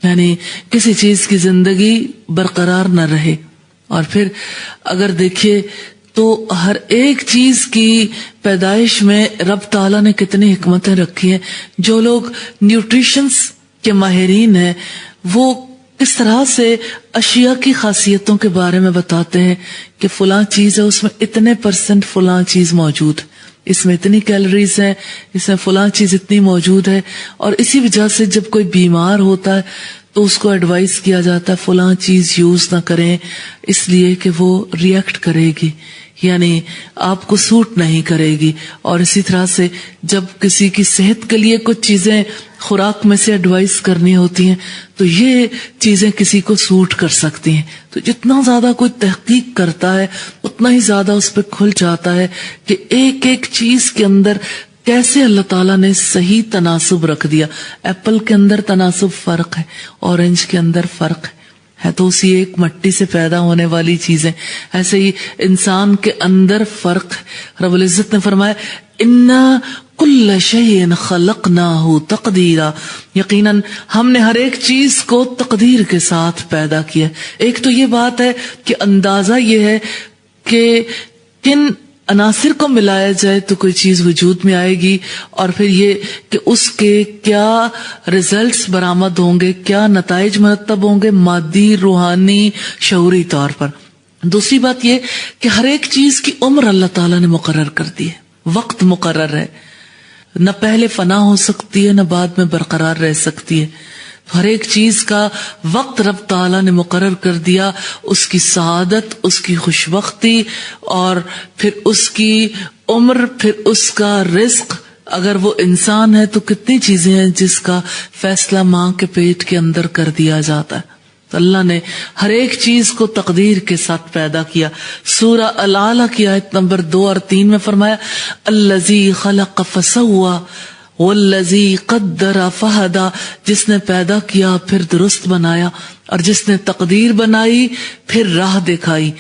یعنی کسی چیز کی زندگی برقرار نہ رہے۔ اور پھر اگر دیکھیے تو ہر ایک چیز کی پیدائش میں رب تعالیٰ نے کتنی حکمتیں رکھی ہیں۔ جو لوگ نیوٹریشنز کے ماہرین ہیں وہ کس طرح سے اشیاء کی خاصیتوں کے بارے میں بتاتے ہیں کہ فلاں چیز ہے اس میں اتنے % فلاں چیز موجود، اس میں اتنی کیلوریز ہیں، اس میں فلاں چیز اتنی موجود ہے، اور اسی وجہ سے جب کوئی بیمار ہوتا ہے تو اس کو ایڈوائز کیا جاتا ہے فلاں چیز یوز نہ کریں، اس لیے کہ وہ ریئیکٹ کرے گی، یعنی آپ کو سوٹ نہیں کرے گی۔ اور اسی طرح سے جب کسی کی صحت کے لیے کچھ چیزیں خوراک میں سے ایڈوائز کرنی ہوتی ہیں تو یہ چیزیں کسی کو سوٹ کر سکتی ہیں۔ تو جتنا زیادہ کوئی تحقیق کرتا ہے اتنا ہی زیادہ اس پہ کھل جاتا ہے کہ ایک ایک چیز کے اندر کیسے اللہ تعالیٰ نے صحیح تناسب رکھ دیا۔ ایپل کے اندر تناسب فرق ہے، اورنج کے اندر فرق ہے تو اسی ایک مٹی سے پیدا ہونے والی چیزیں، ایسے ہی انسان کے اندر فرق ہے۔ رب العزت نے فرمایا اِنَّا كُلَّ شَيْءٍ خَلَقْنَاهُ تَقْدِيرًا، یقیناً ہم نے ہر ایک چیز کو تقدیر کے ساتھ پیدا کیا۔ ایک تو یہ بات ہے کہ اندازہ یہ ہے کہ کن عناصر کو ملایا جائے تو کوئی چیز وجود میں آئے گی، اور پھر یہ کہ اس کے کیا ریزلٹس برآمد ہوں گے، کیا نتائج مرتب ہوں گے مادی، روحانی، شعوری طور پر۔ دوسری بات یہ کہ ہر ایک چیز کی عمر اللہ تعالیٰ نے مقرر کر دی ہے، وقت مقرر ہے، نہ پہلے فنا ہو سکتی ہے نہ بعد میں برقرار رہ سکتی ہے۔ ہر ایک چیز کا وقت رب تعالیٰ نے مقرر کر دیا، اس کی سعادت، اس کی خوشبختی، اور پھر اس کی عمر، پھر اس کا رزق۔ اگر وہ انسان ہے تو کتنی چیزیں ہیں جس کا فیصلہ ماں کے پیٹ کے اندر کر دیا جاتا ہے۔ تو اللہ نے ہر ایک چیز کو تقدیر کے ساتھ پیدا کیا۔ سورہ العلیٰ کی آیت نمبر 2 اور 3 میں فرمایا الذی خلق فسوی والذی قدر فہدی، جس نے پیدا کیا پھر درست بنایا، اور جس نے تقدیر بنائی پھر راہ دکھائی۔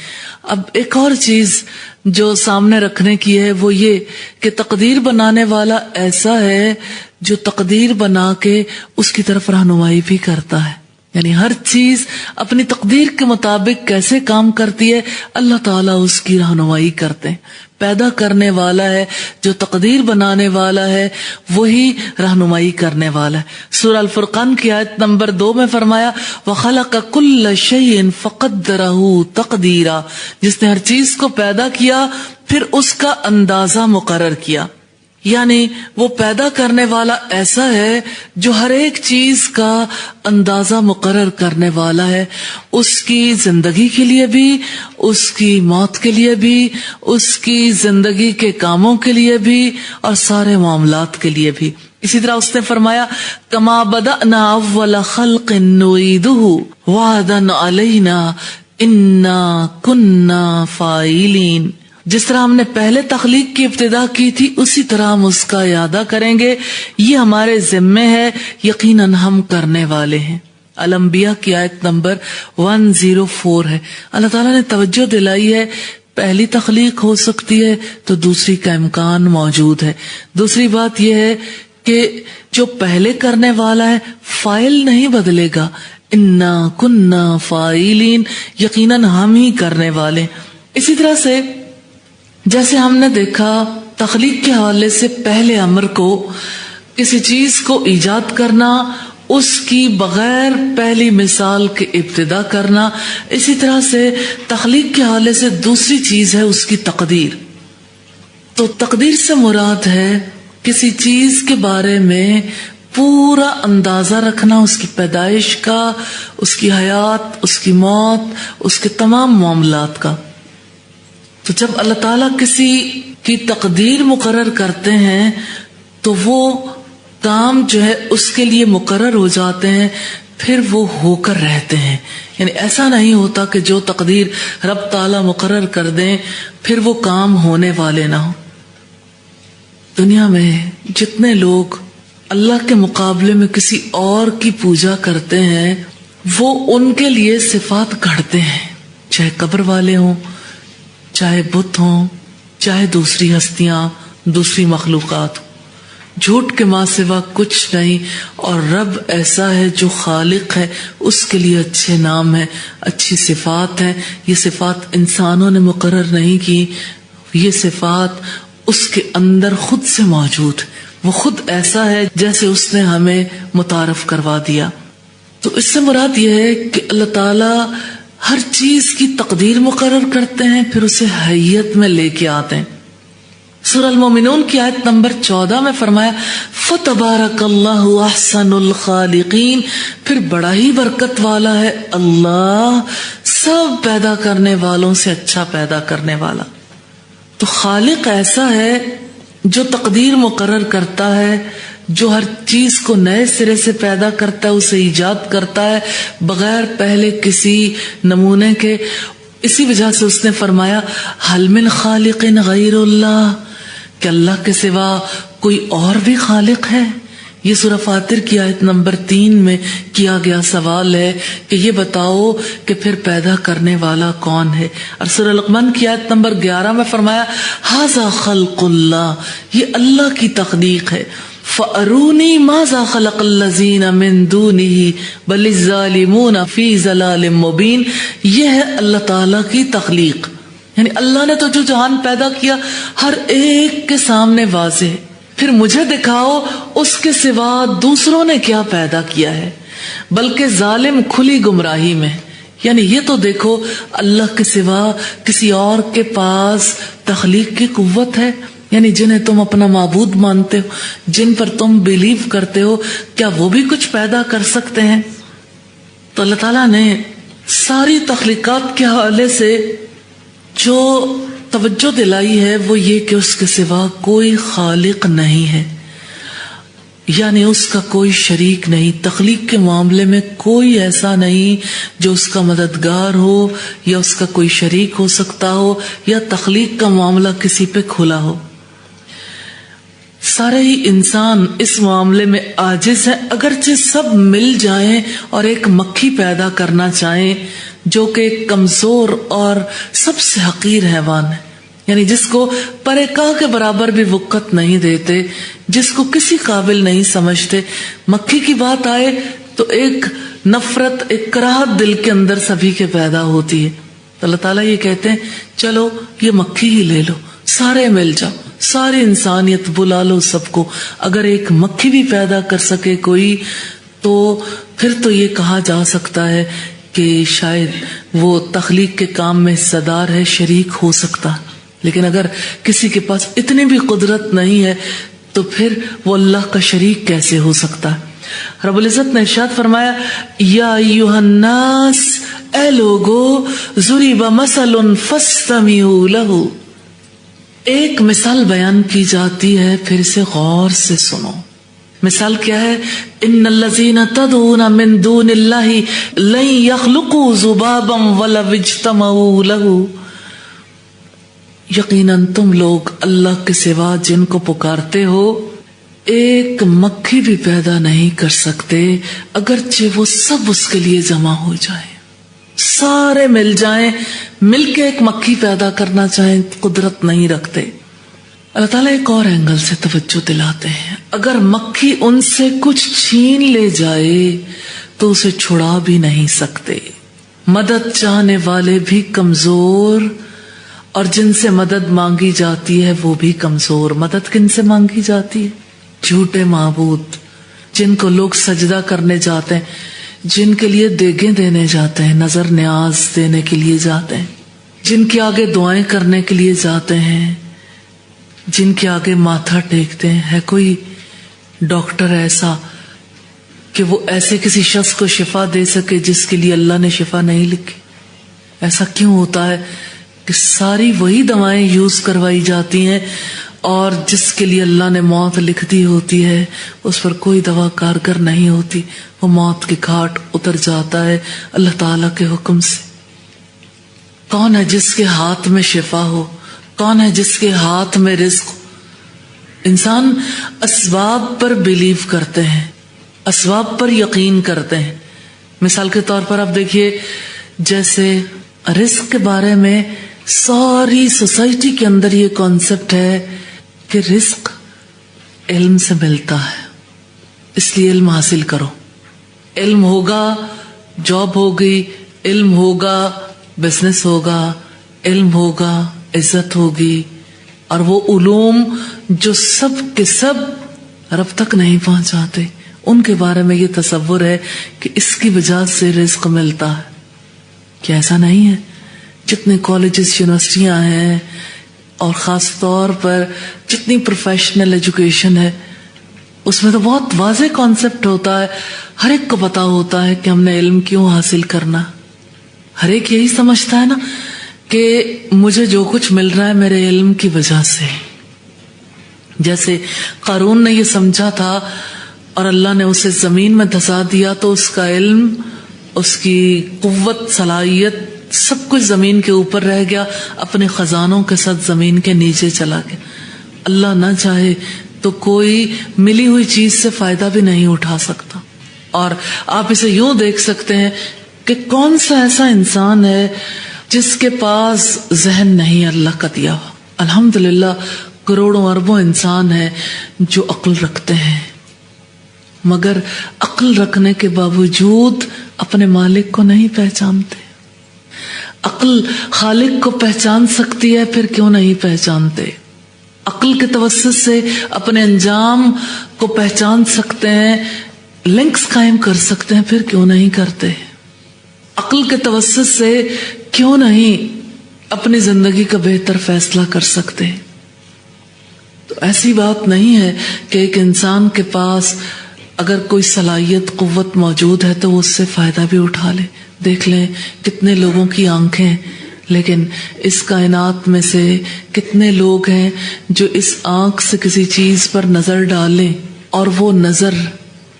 اب ایک اور چیز جو سامنے رکھنے کی ہے وہ یہ کہ تقدیر بنانے والا ایسا ہے جو تقدیر بنا کے اس کی طرف رہنمائی بھی کرتا ہے، یعنی ہر چیز اپنی تقدیر کے مطابق کیسے کام کرتی ہے اللہ تعالیٰ اس کی رہنمائی کرتے ہیں۔ پیدا کرنے والا ہے، جو تقدیر بنانے والا ہے وہی رہنمائی کرنے والا ہے۔ سورہ الفرقان کی آیت نمبر 2 میں فرمایا وَخَلَقَ كُلَّ شَيْءٍ فَقَدَّرَهُ تَقْدِيرًا، جس نے ہر چیز کو پیدا کیا پھر اس کا اندازہ مقرر کیا، یعنی وہ پیدا کرنے والا ایسا ہے جو ہر ایک چیز کا اندازہ مقرر کرنے والا ہے، اس کی زندگی کے لیے بھی، اس کی موت کے لیے بھی، اس کی زندگی کے کاموں کے لیے بھی، اور سارے معاملات کے لیے بھی۔ اسی طرح اس نے فرمایا کما بدأنا اول خلق نعیدہ وعدا علینا انا کنا فاعلین، جس طرح ہم نے پہلے تخلیق کی ابتدا کی تھی اسی طرح ہم اس کا اعادہ کریں گے، یہ ہمارے ذمے ہے، یقیناً ہم کرنے والے ہیں۔ الانبیاء کی آیت نمبر 104 ہے۔ اللہ تعالیٰ نے توجہ دلائی ہے پہلی تخلیق ہو سکتی ہے تو دوسری کا امکان موجود ہے۔ دوسری بات یہ ہے کہ جو پہلے کرنے والا ہے فاعل نہیں بدلے گا، انا کننا فاعلین، یقیناً ہم ہی کرنے والے۔ اسی طرح سے جیسے ہم نے دیکھا تخلیق کے حوالے سے پہلے امر کو، کسی چیز کو ایجاد کرنا، اس کی بغیر پہلی مثال کے ابتدا کرنا، اسی طرح سے تخلیق کے حوالے سے دوسری چیز ہے اس کی تقدیر۔ تو تقدیر سے مراد ہے کسی چیز کے بارے میں پورا اندازہ رکھنا، اس کی پیدائش کا، اس کی حیات، اس کی موت، اس کے تمام معاملات کا۔ تو جب اللہ تعالیٰ کسی کی تقدیر مقرر کرتے ہیں تو وہ کام جو ہے اس کے لیے مقرر ہو جاتے ہیں، پھر وہ ہو کر رہتے ہیں، یعنی ایسا نہیں ہوتا کہ جو تقدیر رب تعالیٰ مقرر کر دیں پھر وہ کام ہونے والے نہ ہوں۔ دنیا میں جتنے لوگ اللہ کے مقابلے میں کسی اور کی پوجا کرتے ہیں وہ ان کے لیے صفات گھڑتے ہیں، چاہے قبر والے ہوں، چاہے بت ہوں، چاہے دوسری ہستیاں، دوسری مخلوقات ہوں. جھوٹ کے ماں سوا کچھ نہیں، اور رب ایسا ہے جو خالق ہے، اس کے لیے اچھے نام ہیں، اچھی صفات ہیں. یہ صفات انسانوں نے مقرر نہیں کی، یہ صفات اس کے اندر خود سے موجود، وہ خود ایسا ہے جیسے اس نے ہمیں متعارف کروا دیا. تو اس سے مراد یہ ہے کہ اللہ تعالی ہر چیز کی تقدیر مقرر کرتے ہیں، پھر اسے حیت میں لے کے آتے ہیں. سورہ المومنون کی آیت نمبر 14 میں فرمایا فَتَبَارَكَ اللَّهُ أَحْسَنُ الْخَالِقِينَ، پھر بڑا ہی برکت والا ہے اللہ، سب پیدا کرنے والوں سے اچھا پیدا کرنے والا. تو خالق ایسا ہے جو تقدیر مقرر کرتا ہے، جو ہر چیز کو نئے سرے سے پیدا کرتا ہے، اسے ایجاد کرتا ہے بغیر پہلے کسی نمونے کے. اسی وجہ سے اس نے فرمایا هل من خالق غیر اللہ، کہ اللہ کے سوا کوئی اور بھی خالق ہے. یہ سورہ فاطر کی آیت نمبر 3 میں کیا گیا سوال ہے کہ یہ بتاؤ کہ پھر پیدا کرنے والا کون ہے. اور سورہ لقمان کی آیت نمبر 11 میں فرمایا ھذا خلق اللہ، یہ اللہ کی تخلیق ہے. فَأَرُونِي مَاذَا خَلَقَ الَّذِينَ مِن دُونِهِ بَلِ الظَّالِمُونَ فِي ضَلَالٍ مُبِينٍ. یہ ہے اللہ تعالی کی تخلیق، یعنی اللہ نے تو جو جہان پیدا کیا ہر ایک کے سامنے واضح ہے، پھر مجھے دکھاؤ اس کے سوا دوسروں نے کیا پیدا کیا ہے، بلکہ ظالم کھلی گمراہی میں. یعنی یہ تو دیکھو اللہ کے سوا کسی اور کے پاس تخلیق کی قوت ہے، یعنی جنہیں تم اپنا معبود مانتے ہو، جن پر تم بیلیو کرتے ہو، کیا وہ بھی کچھ پیدا کر سکتے ہیں؟ تو اللہ تعالیٰ نے ساری تخلیقات کے حوالے سے جو توجہ دلائی ہے وہ یہ کہ اس کے سوا کوئی خالق نہیں ہے، یعنی اس کا کوئی شریک نہیں. تخلیق کے معاملے میں کوئی ایسا نہیں جو اس کا مددگار ہو یا اس کا کوئی شریک ہو سکتا ہو یا تخلیق کا معاملہ کسی پہ کھلا ہو. سارے ہی انسان اس معاملے میں عاجز ہیں، اگرچہ سب مل جائیں اور ایک مکھی پیدا کرنا چاہیں جو کہ ایک کمزور اور سب سے حقیر حیوان ہے، یعنی جس کو پرے کاں کے برابر بھی وقت نہیں دیتے، جس کو کسی قابل نہیں سمجھتے. مکھی کی بات آئے تو ایک نفرت، ایک کراہت دل کے اندر سبھی کے پیدا ہوتی ہے. تو اللہ تعالیٰ یہ کہتے ہیں چلو یہ مکھی ہی لے لو، سارے مل جاؤ، ساری انسانیت بلا لو سب کو. اگر ایک مکھی بھی پیدا کر سکے کوئی تو پھر تو یہ کہا جا سکتا ہے کہ شاید وہ تخلیق کے کام میں حصہ دار ہے، شریک ہو سکتا. لیکن اگر کسی کے پاس اتنی بھی قدرت نہیں ہے تو پھر وہ اللہ کا شریک کیسے ہو سکتا ہے؟ رب العزت نے ارشاد فرمایا یا ایھا الناس، اے لوگو، ضرب مثل فاستمعوا لہ، ایک مثال بیان کی جاتی ہے پھر اسے غور سے سنو. مثال کیا ہے؟ ان الذین تدعون من دون اللہ لن یخلقوا ذبابا ولو اجتمعوا لہ، یقیناً تم لوگ اللہ کے سوا جن کو پکارتے ہو ایک مکھی بھی پیدا نہیں کر سکتے، اگرچہ وہ سب اس کے لیے جمع ہو جائیں، سارے مل جائیں، مل کے ایک مکھی پیدا کرنا چاہیں، قدرت نہیں رکھتے. اللہ تعالیٰ ایک اور اینگل سے توجہ دلاتے ہیں، اگر مکھی ان سے کچھ چھین لے جائے تو اسے چھڑا بھی نہیں سکتے. مدد چاہنے والے بھی کمزور اور جن سے مدد مانگی جاتی ہے وہ بھی کمزور. مدد کن سے مانگی جاتی ہے؟ جھوٹے معبود جن کو لوگ سجدہ کرنے جاتے ہیں، جن کے لیے دیگیں دینے جاتے ہیں، نظر نیاز دینے کے لیے جاتے ہیں، جن کے آگے دعائیں کرنے کے لیے جاتے ہیں، جن کے آگے ماتھا ٹیکتے ہیں. ہے کوئی ڈاکٹر ایسا کہ وہ ایسے کسی شخص کو شفا دے سکے جس کے لیے اللہ نے شفا نہیں لکھی؟ ایسا کیوں ہوتا ہے کہ ساری وہی دوائیں یوز کروائی جاتی ہیں اور جس کے لیے اللہ نے موت لکھ دی ہوتی ہے اس پر کوئی دوا کارگر نہیں ہوتی، وہ موت کے گھاٹ اتر جاتا ہے اللہ تعالی کے حکم سے. کون ہے جس کے ہاتھ میں شفا ہو؟ کون ہے جس کے ہاتھ میں رزق ہو؟ انسان اسباب پر بلیو کرتے ہیں، اسباب پر یقین کرتے ہیں. مثال کے طور پر آپ دیکھیے جیسے رزق کے بارے میں ساری سوسائٹی کے اندر یہ کانسیپٹ ہے کہ رزق علم سے ملتا ہے، اس لیے علم حاصل کرو. علم ہوگا جاب ہوگی، علم ہوگا بزنس ہوگا، علم ہوگا عزت ہوگی. اور وہ علوم جو سب کے سب رب تک نہیں پہنچاتے، ان کے بارے میں یہ تصور ہے کہ اس کی وجہ سے رزق ملتا ہے. کیا ایسا نہیں ہے؟ جتنے کالجز یونیورسٹیاں ہیں اور خاص طور پر جتنی پروفیشنل ایجوکیشن ہے اس میں تو بہت واضح کانسیپٹ ہوتا ہے، ہر ایک کو پتا ہوتا ہے کہ ہم نے علم کیوں حاصل کرنا. ہر ایک یہی سمجھتا ہے نا کہ مجھے جو کچھ مل رہا ہے میرے علم کی وجہ سے. جیسے قارون نے یہ سمجھا تھا اور اللہ نے اسے زمین میں دھسا دیا تو اس کا علم، اس کی قوت، صلاحیت سب کچھ زمین کے اوپر رہ گیا، اپنے خزانوں کے ساتھ زمین کے نیچے چلا گیا. اللہ نہ چاہے تو کوئی ملی ہوئی چیز سے فائدہ بھی نہیں اٹھا سکتا. اور آپ اسے یوں دیکھ سکتے ہیں کہ کون سا ایسا انسان ہے جس کے پاس ذہن نہیں اللہ کا دیا ہوا. الحمدللہ کروڑوں اربوں انسان ہیں جو عقل رکھتے ہیں، مگر عقل رکھنے کے باوجود اپنے مالک کو نہیں پہچانتے. عقل خالق کو پہچان سکتی ہے، پھر کیوں نہیں پہچانتے؟ عقل کے توسط سے اپنے انجام کو پہچان سکتے ہیں، لنکس قائم کر سکتے ہیں، پھر کیوں نہیں کرتے؟ عقل کے توسط سے کیوں نہیں اپنی زندگی کا بہتر فیصلہ کر سکتے؟ تو ایسی بات نہیں ہے کہ ایک انسان کے پاس اگر کوئی صلاحیت، قوت موجود ہے تو وہ اس سے فائدہ بھی اٹھا لے. دیکھ لیں کتنے لوگوں کی آنکھیں، لیکن اس کائنات میں سے کتنے لوگ ہیں جو اس آنکھ سے کسی چیز پر نظر ڈالیں اور وہ نظر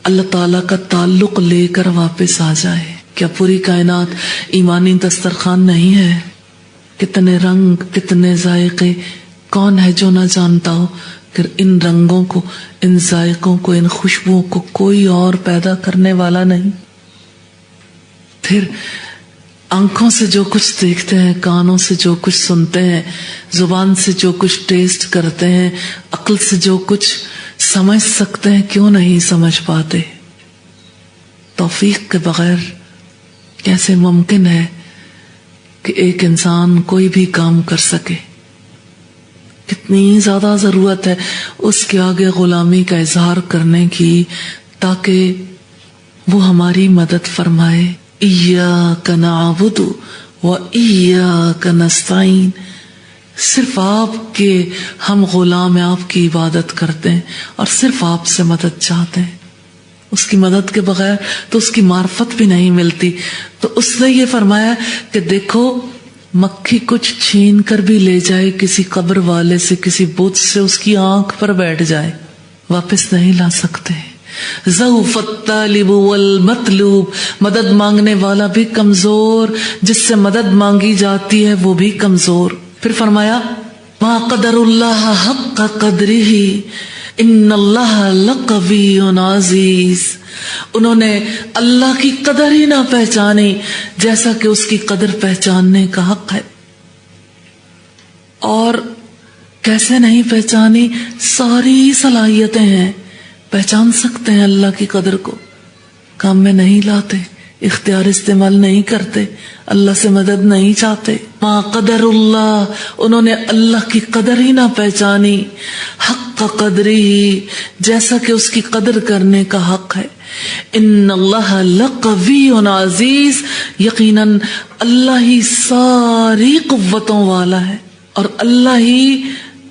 اللہ تعالیٰ کا تعلق لے کر واپس آ جائے. کیا پوری کائنات ایمانی دسترخوان نہیں ہے؟ کتنے رنگ، کتنے ذائقے، کون ہے جو نہ جانتا ہو کہ ان رنگوں کو، ان ذائقوں کو، ان خوشبوؤں کو کوئی اور پیدا کرنے والا نہیں. پھر آنکھوں سے جو کچھ دیکھتے ہیں، کانوں سے جو کچھ سنتے ہیں، زبان سے جو کچھ ٹیسٹ کرتے ہیں، عقل سے جو کچھ سمجھ سکتے ہیں، کیوں نہیں سمجھ پاتے؟ توفیق کے بغیر کیسے ممکن ہے کہ ایک انسان کوئی بھی کام کر سکے؟ کتنی زیادہ ضرورت ہے اس کے آگے غلامی کا اظہار کرنے کی تاکہ وہ ہماری مدد فرمائے. ایاک نعبد و ایاک نستعین. صرف آپ کے ہم غلام، آپ کی عبادت کرتے ہیں اور صرف آپ سے مدد چاہتے ہیں. اس کی مدد کے بغیر تو اس کی معرفت بھی نہیں ملتی. تو اس نے یہ فرمایا کہ دیکھو مکھی کچھ چھین کر بھی لے جائے کسی قبر والے سے، کسی بت سے، اس کی آنکھ پر بیٹھ جائے، واپس نہیں لا سکتے. ضعف الطالب والمطلوب. مدد مانگنے والا بھی کمزور، جس سے مدد مانگی جاتی ہے وہ بھی کمزور. پھر فرمایا ما قدر اللہ حق قدرہ ان اللہ لقوی عزیز. انہوں نے اللہ کی قدر ہی نہ پہچانی جیسا کہ اس کی قدر پہچاننے کا حق ہے. اور کیسے نہیں پہچانی؟ ساری صلاحیتیں ہیں، پہچان سکتے ہیں اللہ کی قدر کو، کام میں نہیں لاتے، اختیار استعمال نہیں کرتے، اللہ سے مدد نہیں چاہتے. ما قدر اللہ، انہوں نے اللہ کی قدر ہی نہ پہچانی. حق قدری، جیسا کہ اس کی قدر کرنے کا حق ہے. ان اللہ لقوی عزیز، یقیناً اللہ ہی ساری قوتوں والا ہے اور اللہ ہی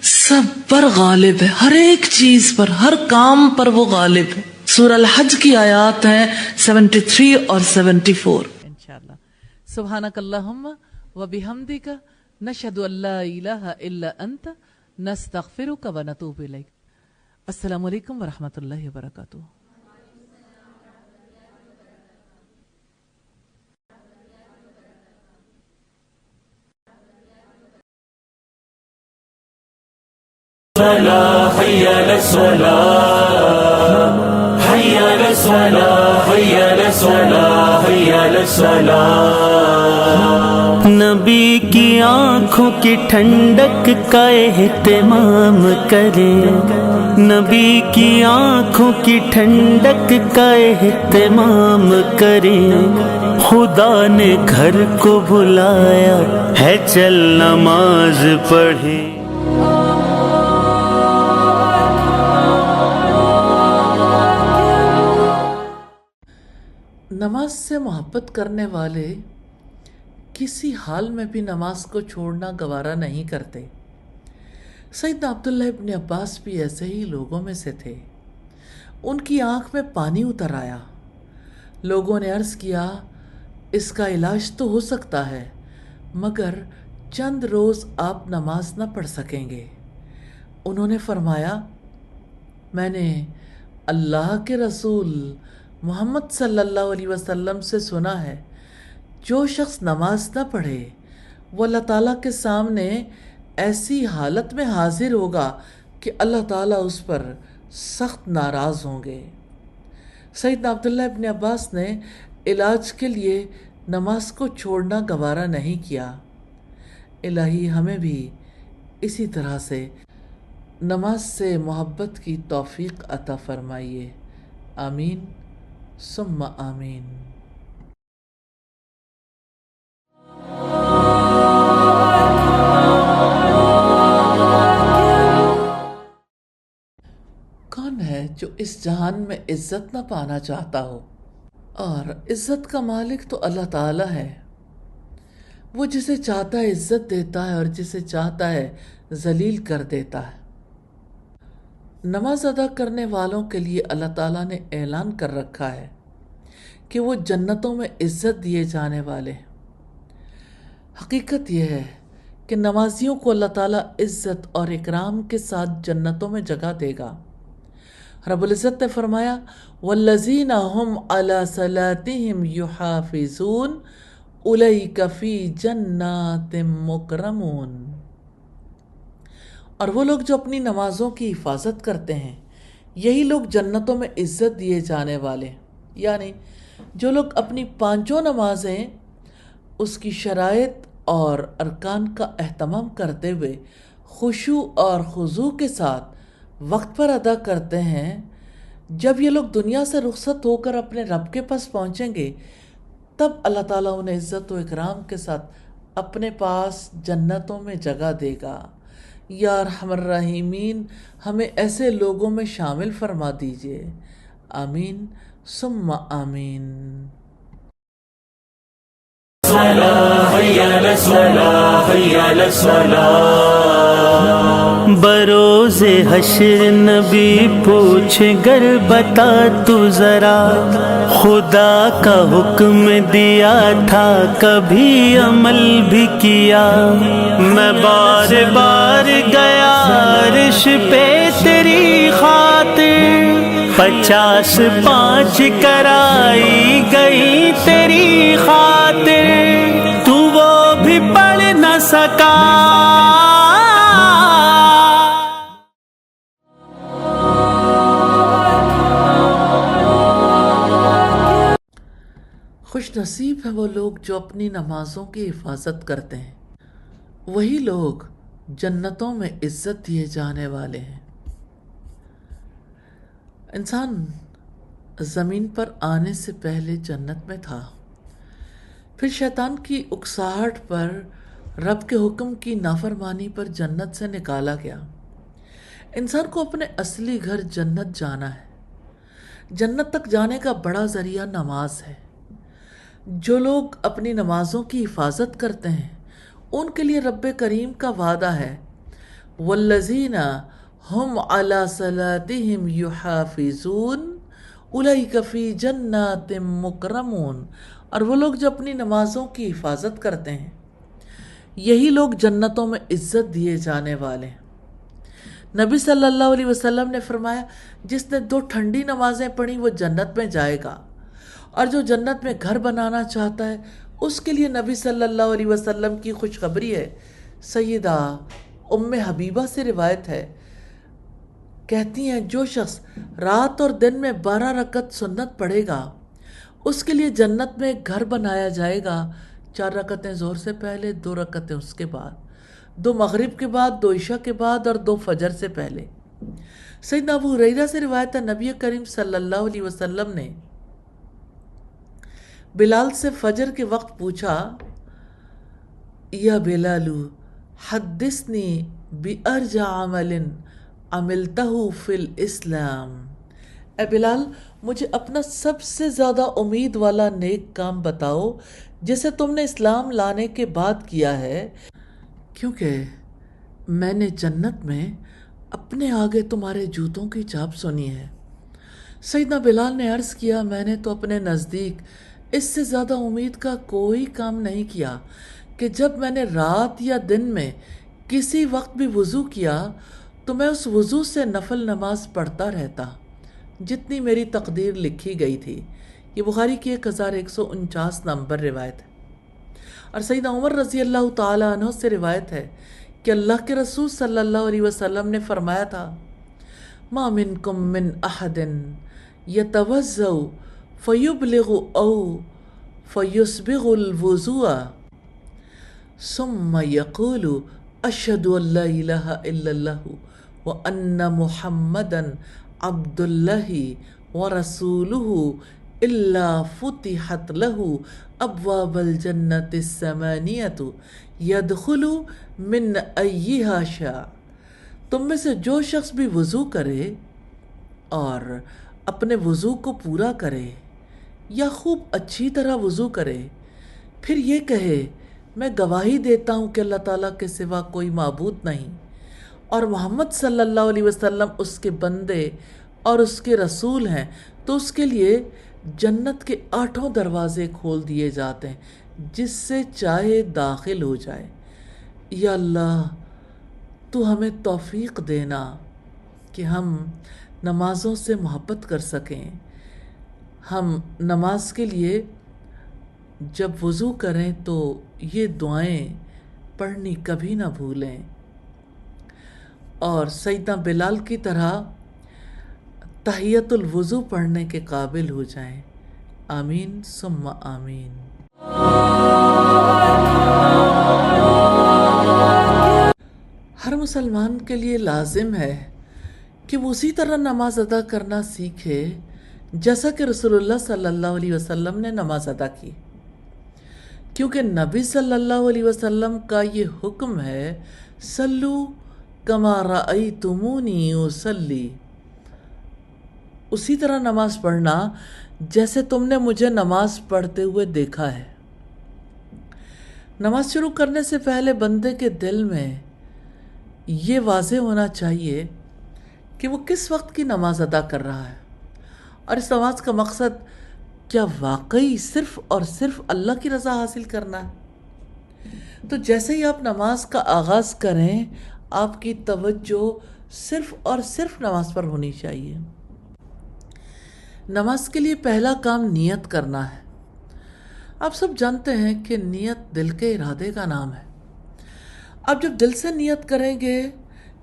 سب پر غالب ہے، ہر ایک چیز پر، ہر کام پر وہ غالب ہے. سورہ الحج کی آیات ہیں 73 اور 74. انشاءاللہ. سبحانک اللہم و بحمدک نشہد ان لا الہ الا انت نستغفرک و نتوب الیک. السلام علیکم ورحمۃ اللہ وبرکاتہ. حي على الصلاة حي على الصلاة حي على الصلاة نبی کی آنکھوں کی ٹھنڈک کا اہتمام کریں، نبی کی آنکھوں کی ٹھنڈک کا اہتمام کریں، خدا نے گھر کو بلایا ہے چل نماز پڑھیں۔ نماز سے محبت کرنے والے کسی حال میں بھی نماز کو چھوڑنا گوارا نہیں کرتے۔ سیدنا عبداللہ ابن عباس بھی ایسے ہی لوگوں میں سے تھے۔ ان کی آنکھ میں پانی اتر آیا۔ لوگوں نے عرض کیا، اس کا علاج تو ہو سکتا ہے مگر چند روز آپ نماز نہ پڑھ سکیں گے۔ انہوں نے فرمایا، میں نے اللہ کے رسول محمد صلی اللہ علیہ وسلم سے سنا ہے، جو شخص نماز نہ پڑھے وہ اللہ تعالیٰ کے سامنے ایسی حالت میں حاضر ہوگا کہ اللہ تعالیٰ اس پر سخت ناراض ہوں گے۔ سیدنا عبداللہ ابن عباس نے علاج کے لیے نماز کو چھوڑنا گوارا نہیں کیا۔ الہی ہمیں بھی اسی طرح سے نماز سے محبت کی توفیق عطا فرمائیے، آمین ثم آمین۔ کون ہے جو اس جہان میں عزت نہ پانا چاہتا ہو؟ اور عزت کا مالک تو اللہ تعالیٰ ہے۔ وہ جسے چاہتا ہے عزت دیتا ہے اور جسے چاہتا ہے ذلیل کر دیتا ہے۔ نماز ادا کرنے والوں کے لیے اللہ تعالیٰ نے اعلان کر رکھا ہے کہ وہ جنتوں میں عزت دیے جانے والے ہیں۔ حقیقت یہ ہے کہ نمازیوں کو اللہ تعالیٰ عزت اور اکرام کے ساتھ جنتوں میں جگہ دے گا۔ رب العزت نے فرمایا، والذین هم علی صلاتهم یحافظون اولئک فی جنات مکرمون۔ اور وہ لوگ جو اپنی نمازوں کی حفاظت کرتے ہیں، یہی لوگ جنتوں میں عزت دیے جانے والے ہیں۔ یعنی جو لوگ اپنی پانچوں نمازیں اس کی شرائط اور ارکان کا اہتمام کرتے ہوئے خشوع اور خضوع کے ساتھ وقت پر ادا کرتے ہیں، جب یہ لوگ دنیا سے رخصت ہو کر اپنے رب کے پاس پہنچیں گے تب اللہ تعالیٰ انہیں عزت و اکرام کے ساتھ اپنے پاس جنتوں میں جگہ دے گا۔ یا ارحم الراحمین، ہمیں ایسے لوگوں میں شامل فرما دیجئے، آمین ثم آمین۔ بروز حشر نبی پوچھ گر بتا تو ذرا، خدا کا حکم دیا تھا کبھی عمل بھی کیا؟ میں بار بار گیا عرش پہ تیری خاطر، 50 کرائی گئی تیری خاطر، تو وہ بھی پڑھ نہ سکا۔ خوش نصیب ہے وہ لوگ جو اپنی نمازوں کی حفاظت کرتے ہیں، وہی لوگ جنتوں میں عزت دیے جانے والے ہیں۔ انسان زمین پر آنے سے پہلے جنت میں تھا، پھر شیطان کی اکساہٹ پر رب کے حکم کی نافرمانی پر جنت سے نکالا گیا۔ انسان کو اپنے اصلی گھر جنت جانا ہے۔ جنت تک جانے کا بڑا ذریعہ نماز ہے۔ جو لوگ اپنی نمازوں کی حفاظت کرتے ہیں ان کے لیے رب کریم کا وعدہ ہے، والذین هم علی صلاتهم یحافظون اولئک فی جنات مکرمون۔ اور وہ لوگ جو اپنی نمازوں کی حفاظت کرتے ہیں، یہی لوگ جنتوں میں عزت دیے جانے والے ہیں۔ نبی صلی اللہ علیہ وسلم نے فرمایا، جس نے 2 ٹھنڈی نمازیں پڑھی وہ جنت میں جائے گا، اور جو جنت میں گھر بنانا چاہتا ہے اس کے لیے نبی صلی اللہ علیہ وسلم کی خوشخبری ہے۔ سیدہ ام حبیبہ سے روایت ہے، کہتی ہیں جو شخص رات اور دن میں 12 رکعت سنت پڑھے گا اس کے لیے جنت میں ایک گھر بنایا جائے گا، 4 رکعتیں ظہر سے پہلے، 2 رکعتیں اس کے بعد، 2 مغرب کے بعد، 2 عشاء کے بعد اور 2 فجر سے پہلے۔ سیدنا ابو ہریرہ سے روایت ہے، نبی کریم صلی اللہ علیہ وسلم نے بلال سے فجر کے وقت پوچھا، یا بلال حدثنی بأرجع عمل عملتہ فی الاسلام، اے بلال مجھے اپنا سب سے زیادہ امید والا نیک کام بتاؤ جسے تم نے اسلام لانے کے بعد کیا ہے، کیونکہ میں نے جنت میں اپنے آگے تمہارے جوتوں کی چھاپ سنی ہے۔ سیدنا بلال نے عرض کیا، میں نے تو اپنے نزدیک اس سے زیادہ امید کا کوئی کام نہیں کیا کہ جب میں نے رات یا دن میں کسی وقت بھی وضو کیا تو میں اس وضو سے نفل نماز پڑھتا رہتا جتنی میری تقدیر لکھی گئی تھی۔ یہ بخاری کی 1149 نمبر روایت ہے۔ اور سیدنا عمر رضی اللہ تعالیٰ عنہ سے روایت ہے کہ اللہ کے رسول صلی اللہ علیہ وسلم نے فرمایا تھا، ما منکم من احد یتوضأ فیبلغ او فیسبغ الوضوء ثم یقول اشہد ان لا الہ الا اللہ وان محمدا عبد اللہ ورسولہ الا فتحت له ابواب الجنت الثمانیۃ یدخل من ایہا شاء۔ تم میں سے جو شخص بھی وضو کرے اور اپنے وضو کو پورا کرے یا خوب اچھی طرح وضو کرے، پھر یہ کہے میں گواہی دیتا ہوں کہ اللہ تعالیٰ کے سوا کوئی معبود نہیں اور محمد صلی اللہ علیہ وسلم اس کے بندے اور اس کے رسول ہیں، تو اس کے لیے جنت کے 8 دروازے کھول دیے جاتے ہیں جس سے چاہے داخل ہو جائے۔ یا اللہ تو ہمیں توفیق دینا کہ ہم نمازوں سے محبت کر سکیں، ہم نماز کے لیے جب وضو کریں تو یہ دعائیں پڑھنی کبھی نہ بھولیں، اور سیدنا بلال کی طرح تحیۃ الوضو پڑھنے کے قابل ہو جائیں۔ آمین ثم آمین۔ ہر مسلمان کے لیے لازم ہے کہ وہ اسی طرح نماز ادا کرنا سیکھے جیسا کہ رسول اللہ صلی اللہ علیہ وسلم نے نماز ادا کی، کیونکہ نبی صلی اللہ علیہ وسلم کا یہ حکم ہے، صلو کما رأیتمونی اصلی، اسی طرح نماز پڑھنا جیسے تم نے مجھے نماز پڑھتے ہوئے دیکھا ہے۔ نماز شروع کرنے سے پہلے بندے کے دل میں یہ واضح ہونا چاہیے کہ وہ کس وقت کی نماز ادا کر رہا ہے، اور اس نماز کا مقصد کیا واقعی صرف اور صرف اللہ کی رضا حاصل کرنا ہے۔ تو جیسے ہی آپ نماز کا آغاز کریں، آپ کی توجہ صرف اور صرف نماز پر ہونی چاہیے۔ نماز کے لیے پہلا کام نیت کرنا ہے۔ آپ سب جانتے ہیں کہ نیت دل کے ارادے کا نام ہے۔ آپ جب دل سے نیت کریں گے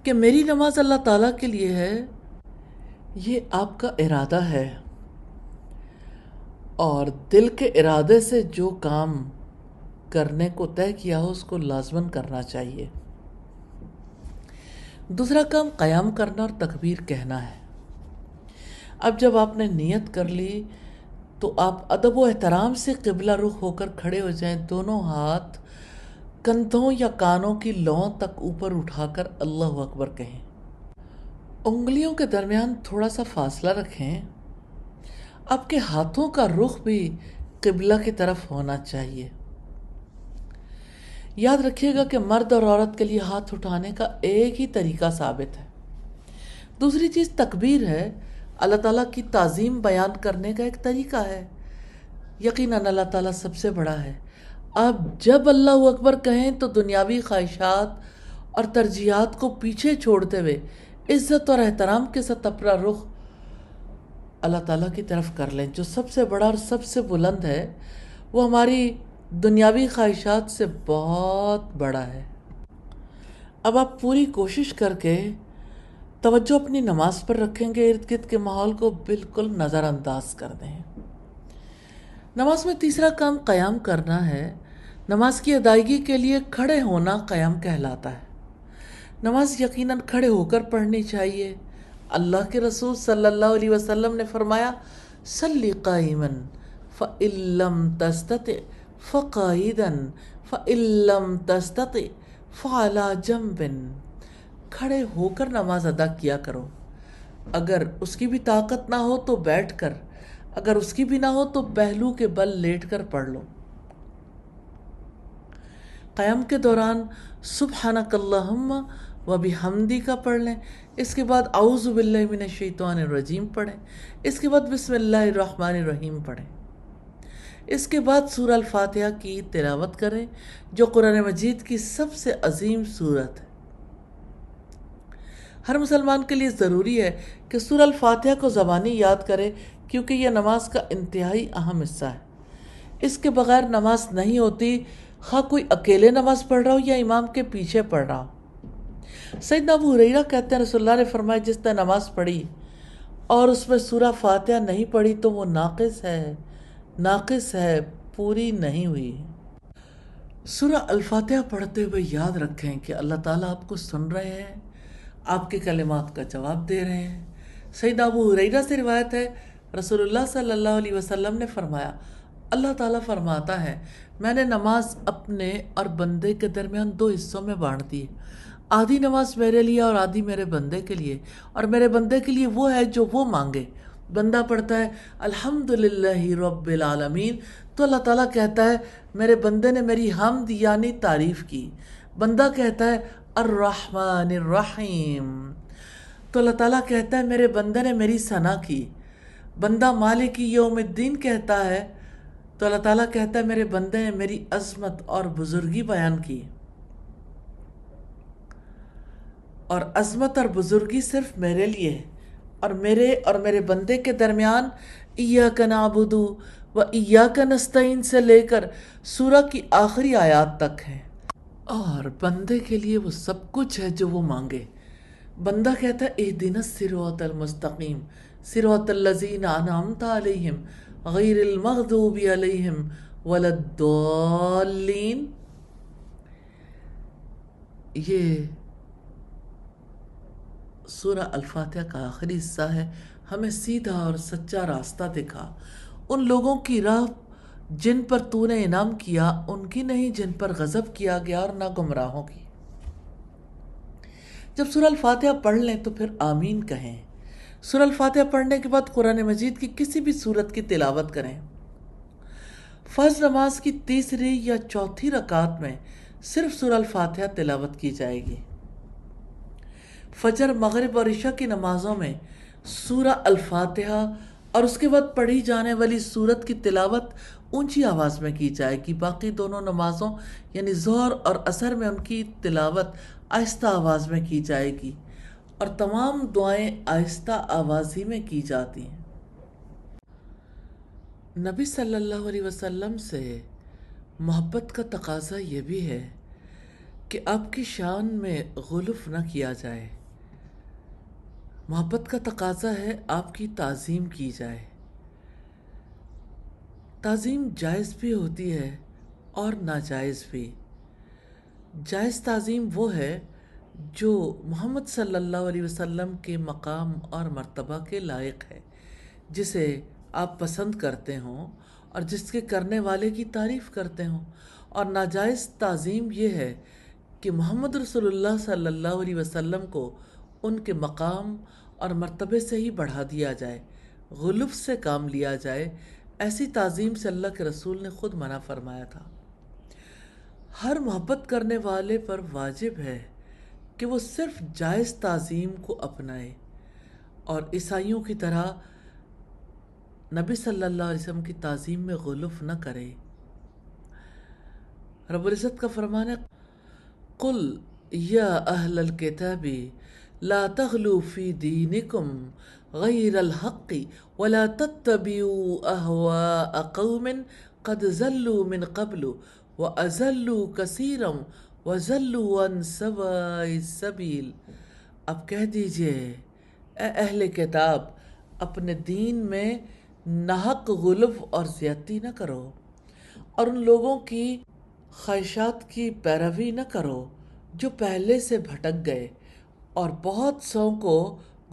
کہ میری نماز اللہ تعالیٰ کے لیے ہے، یہ آپ کا ارادہ ہے، اور دل کے ارادے سے جو کام کرنے کو طے کیا ہو اس کو لازماً کرنا چاہیے۔ دوسرا کام قیام کرنا اور تکبیر کہنا ہے۔ اب جب آپ نے نیت کر لی تو آپ ادب و احترام سے قبلہ رخ ہو کر کھڑے ہو جائیں، دونوں ہاتھ کندھوں یا کانوں کی لوں تک اوپر اٹھا کر اللہ اکبر کہیں، انگلیوں کے درمیان تھوڑا سا فاصلہ رکھیں، آپ کے ہاتھوں کا رخ بھی قبلہ کی طرف ہونا چاہیے۔ یاد رکھیے گا کہ مرد اور عورت کے لیے ہاتھ اٹھانے کا ایک ہی طریقہ ثابت ہے۔ دوسری چیز تکبیر ہے، اللہ تعالیٰ کی تعظیم بیان کرنے کا ایک طریقہ ہے۔ یقیناً اللہ تعالیٰ سب سے بڑا ہے۔ آپ جب اللہ اکبر کہیں تو دنیاوی خواہشات اور ترجیحات کو پیچھے چھوڑتے ہوئے عزت اور احترام کے ساتھ اپنا رخ اللہ تعالیٰ کی طرف کر لیں، جو سب سے بڑا اور سب سے بلند ہے، وہ ہماری دنیاوی خواہشات سے بہت بڑا ہے۔ اب آپ پوری کوشش کر کے توجہ اپنی نماز پر رکھیں گے، ارد گرد کے ماحول کو بالکل نظر انداز کر دیں۔ نماز میں تیسرا کام قیام کرنا ہے۔ نماز کی ادائیگی کے لیے کھڑے ہونا قیام کہلاتا ہے۔ نماز یقیناً کھڑے ہو کر پڑھنی چاہیے۔ اللہ کے رسول صلی اللہ علیہ وسلم نے فرمایا صلی قائما فإن لم تستطع فقائدا فإن لم تستطع فعلى جنب، کھڑے ہو کر نماز ادا کیا کرو، اگر اس کی بھی طاقت نہ ہو تو بیٹھ کر، اگر اس کی بھی نہ ہو تو پہلو کے بل لیٹ کر پڑھ لو۔ قیام کے دوران سبحانک اللہم و بحمدی کا پڑھ لیں، اس کے بعد اعوذ باللہ من الشیطان الرجیم پڑھیں، اس کے بعد بسم اللہ الرحمن الرحیم پڑھیں، اس کے بعد سورہ الفاتحہ کی تلاوت کریں جو قرآن مجید کی سب سے عظیم سورت ہے۔ ہر مسلمان کے لیے ضروری ہے کہ سورہ الفاتحہ کو زبانی یاد کرے، کیونکہ یہ نماز کا انتہائی اہم حصہ ہے۔ اس کے بغیر نماز نہیں ہوتی، خواہ کوئی اکیلے نماز پڑھ رہا ہو یا امام کے پیچھے پڑھ رہا ہو۔ سیدنا ابو ہریرہ کہتے ہیں رسول اللہ نے فرمایا جس نے نماز پڑھی اور اس میں سورہ فاتحہ نہیں پڑھی تو وہ ناقص ہے، پوری نہیں ہوئی۔ سورہ الفاتحہ پڑھتے ہوئے یاد رکھیں کہ اللہ تعالیٰ آپ کو سن رہے ہیں، آپ کے کلمات کا جواب دے رہے ہیں۔ سیدنا ابو ہریرہ سے روایت ہے رسول اللہ صلی اللہ علیہ وسلم نے فرمایا اللہ تعالیٰ فرماتا ہے میں نے نماز اپنے اور بندے کے درمیان دو حصوں میں بانٹ دی، آدھی نماز میرے لیے اور آدھی میرے بندے کے لیے، اور میرے بندے کے لیے وہ ہے جو وہ مانگے۔ بندہ پڑھتا ہے الحمدللہ رب العالمین تو اللہ تعالیٰ کہتا ہے میرے بندے نے میری حمد یعنی تعریف کی۔ بندہ کہتا ہے الرحمن الرحیم تو اللہ تعالیٰ کہتا ہے میرے بندے نے میری ثنا کی۔ بندہ مالک یوم الدین کہتا ہے تو اللہ تعالیٰ کہتا ہے میرے بندے نے میری عظمت اور بزرگی بیان کی۔ اور عظمت اور بزرگی صرف میرے لیے ہے، اور میرے بندے کے درمیان ایاک نعبد و ایاک نستعین سے لے کر سورہ کی آخری آیات تک ہے، اور بندے کے لیے وہ سب کچھ ہے جو وہ مانگے۔ بندہ کہتا ہے اہدنا الصراط المستقیم صراط الذین انعمت علیہم غیر المغضوب علیہم ولا الضالین۔ یہ سورہ الفاتحہ کا آخری حصہ ہے، ہمیں سیدھا اور سچا راستہ دکھا، ان لوگوں کی راہ جن پر تو نے انعام کیا، ان کی نہیں جن پر غضب کیا گیا، اور نہ گمراہوں کی۔ جب سورہ الفاتحہ پڑھ لیں تو پھر آمین کہیں۔ سورہ الفاتحہ پڑھنے کے بعد قرآن مجید کی کسی بھی سورت کی تلاوت کریں۔ فرض نماز کی تیسری یا چوتھی رکعت میں صرف سورہ الفاتحہ تلاوت کی جائے گی۔ فجر، مغرب اور عشاء کی نمازوں میں سورہ الفاتحہ اور اس کے بعد پڑھی جانے والی سورت کی تلاوت اونچی آواز میں کی جائے گی۔ باقی دونوں نمازوں یعنی ظہر اور عصر میں ان کی تلاوت آہستہ آواز میں کی جائے گی، اور تمام دعائیں آہستہ آواز ہی میں کی جاتی ہیں۔ نبی صلی اللہ علیہ وسلم سے محبت کا تقاضا یہ بھی ہے کہ آپ کی شان میں غلف نہ کیا جائے۔ محبت کا تقاضا ہے آپ کی تعظیم کی جائے۔ تعظیم جائز بھی ہوتی ہے اور ناجائز بھی۔ جائز تعظیم وہ ہے جو محمد صلی اللہ علیہ وسلم کے مقام اور مرتبہ کے لائق ہے، جسے آپ پسند کرتے ہوں اور جس کے کرنے والے کی تعریف کرتے ہوں۔ اور ناجائز تعظیم یہ ہے کہ محمد رسول اللہ صلی اللہ علیہ وسلم کو ان کے مقام اور مرتبے سے ہی بڑھا دیا جائے، غلف سے کام لیا جائے۔ ایسی تعظیم سے اللہ کے رسول نے خود منع فرمایا تھا۔ ہر محبت کرنے والے پر واجب ہے کہ وہ صرف جائز تعظیم کو اپنائے اور عیسائیوں کی طرح نبی صلی اللہ علیہ وسلم کی تعظیم میں غلف نہ کرے۔ رب العزت کا فرمان ہے قل یا اہل الکتاب لا تغلوا فی دینکم غیر الحق ولا تتبعوا اہواء قوم قد ضلوا من قبل واضلوا کثیرا وضلوا عن سواء السبیل۔ اب کہہ دیجئے اے اہل کتاب، اپنے دین میں ناحق غلو اور زیادتی نہ کرو، اور ان لوگوں کی خواہشات کی پیروی نہ کرو جو پہلے سے بھٹک گئے اور بہت سو کو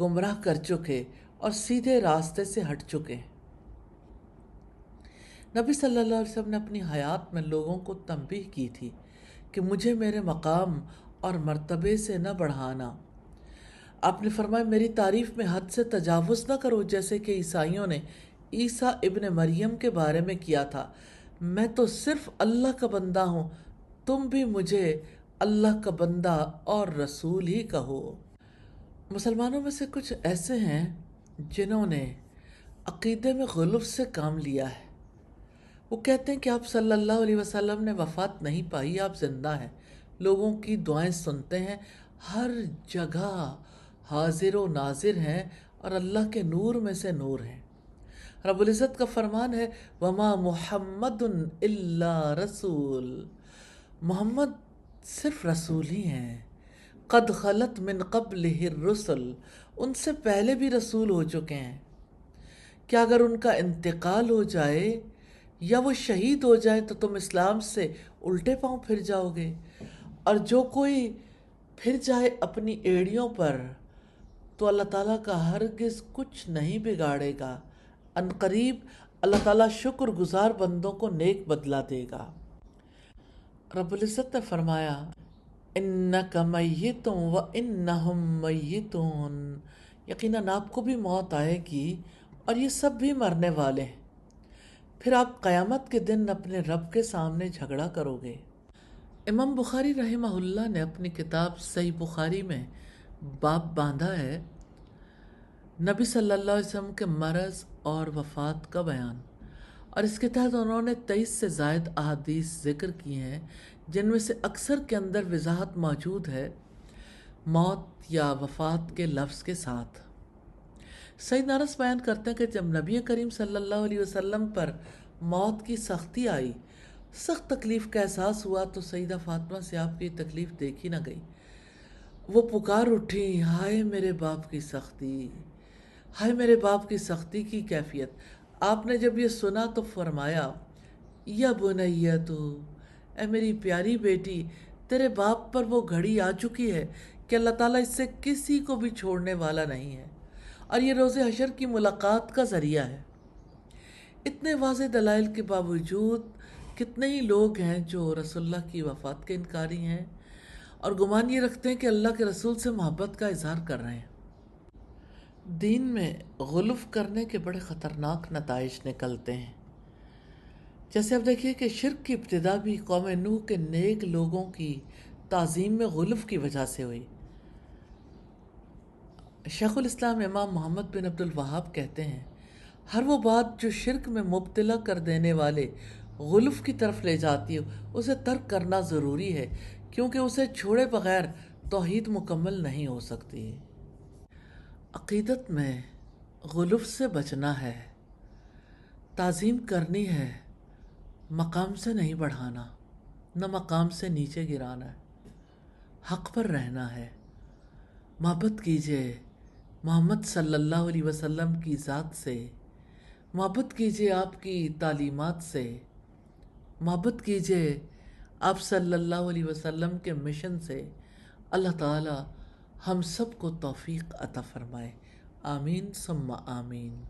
گمراہ کر چکے اور سیدھے راستے سے ہٹ چکے ہیں۔ نبی صلی اللہ علیہ وسلم نے اپنی حیات میں لوگوں کو تنبیہ کی تھی کہ مجھے میرے مقام اور مرتبے سے نہ بڑھانا۔ آپ نے فرمایا میری تعریف میں حد سے تجاوز نہ کرو، جیسے کہ عیسائیوں نے عیسیٰ ابن مریم کے بارے میں کیا تھا، میں تو صرف اللہ کا بندہ ہوں، تم بھی مجھے اللہ کا بندہ اور رسول ہی کہو۔ مسلمانوں میں سے کچھ ایسے ہیں جنہوں نے عقیدے میں غلو سے کام لیا ہے۔ وہ کہتے ہیں کہ آپ صلی اللہ علیہ وسلم نے وفات نہیں پائی، آپ زندہ ہیں، لوگوں کی دعائیں سنتے ہیں، ہر جگہ حاضر و ناظر ہیں اور اللہ کے نور میں سے نور ہیں۔ رب العزت کا فرمان ہے وَمَا مُحَمَّدٌ إِلَّا رَسُولٌ، محمد صرف رسول ہی ہیں، قد خلت من قبلہ الرسل، ان سے پہلے بھی رسول ہو چکے ہیں۔ کیا اگر ان کا انتقال ہو جائے یا وہ شہید ہو جائیں تو تم اسلام سے الٹے پاؤں پھر جاؤ گے؟ اور جو کوئی پھر جائے اپنی ایڑیوں پر تو اللہ تعالیٰ کا ہرگز کچھ نہیں بگاڑے گا، ان قریب اللہ تعالیٰ شکر گزار بندوں کو نیک بدلہ دے گا۔ رب العزت نے فرمایا اِنَّكَ مَيِّتٌ وَإِنَّهُمْ مَيِّتُونَ، یقیناً آپ کو بھی موت آئے گی اور یہ سب بھی مرنے والے ہیں، پھر آپ قیامت کے دن اپنے رب کے سامنے جھگڑا کرو گے۔ امام بخاری رحمہ اللہ نے اپنی کتاب صحیح بخاری میں باب باندھا ہے نبی صلی اللہ علیہ وسلم کے مرض اور وفات کا بیان، اور اس کے تحت انہوں نے 23 سے زائد احادیث ذکر کی ہیں، جن میں سے اکثر کے اندر وضاحت موجود ہے موت یا وفات کے لفظ کے ساتھ۔ سید انس بیان کرتے ہیں کہ جب نبی کریم صلی اللہ علیہ وسلم پر موت کی سختی آئی، سخت تکلیف کا احساس ہوا، تو سیدہ فاطمہ سے آپ کی تکلیف دیکھی نہ گئی۔ وہ پکار اٹھی، ہائے میرے باپ کی سختی، ہائے میرے باپ کی سختی کی کیفیت۔ آپ نے جب یہ سنا تو فرمایا یا بنیتو، اے میری پیاری بیٹی، تیرے باپ پر وہ گھڑی آ چکی ہے کہ اللہ تعالیٰ اس سے کسی کو بھی چھوڑنے والا نہیں ہے، اور یہ روز حشر کی ملاقات کا ذریعہ ہے۔ اتنے واضح دلائل کے باوجود کتنے ہی لوگ ہیں جو رسول اللہ کی وفات کے انکاری ہیں اور گمان یہ رکھتے ہیں کہ اللہ کے رسول سے محبت کا اظہار کر رہے ہیں۔ دین میں غلو کرنے کے بڑے خطرناک نتائج نکلتے ہیں۔ جیسے اب دیکھیے کہ شرک کی ابتدا بھی قوم نوح کے نیک لوگوں کی تعظیم میں غلو کی وجہ سے ہوئی۔ شیخ الاسلام امام محمد بن عبد الوہاب کہتے ہیں ہر وہ بات جو شرک میں مبتلا کر دینے والے غلو کی طرف لے جاتی ہے اسے ترک کرنا ضروری ہے، کیونکہ اسے چھوڑے بغیر توحید مکمل نہیں ہو سکتی۔ عقیدت میں غلو سے بچنا ہے، تعظیم کرنی ہے، مقام سے نہیں بڑھانا، نہ مقام سے نیچے گرانا ہے، حق پر رہنا ہے۔ محبت کیجئے محمد صلی اللہ علیہ وسلم کی ذات سے، محبت کیجئے آپ کی تعلیمات سے، محبت کیجئے آپ صلی اللہ علیہ وسلم کے مشن سے۔ اللہ تعالی ہم سب کو توفیق عطا فرمائے، آمین ثم آمین۔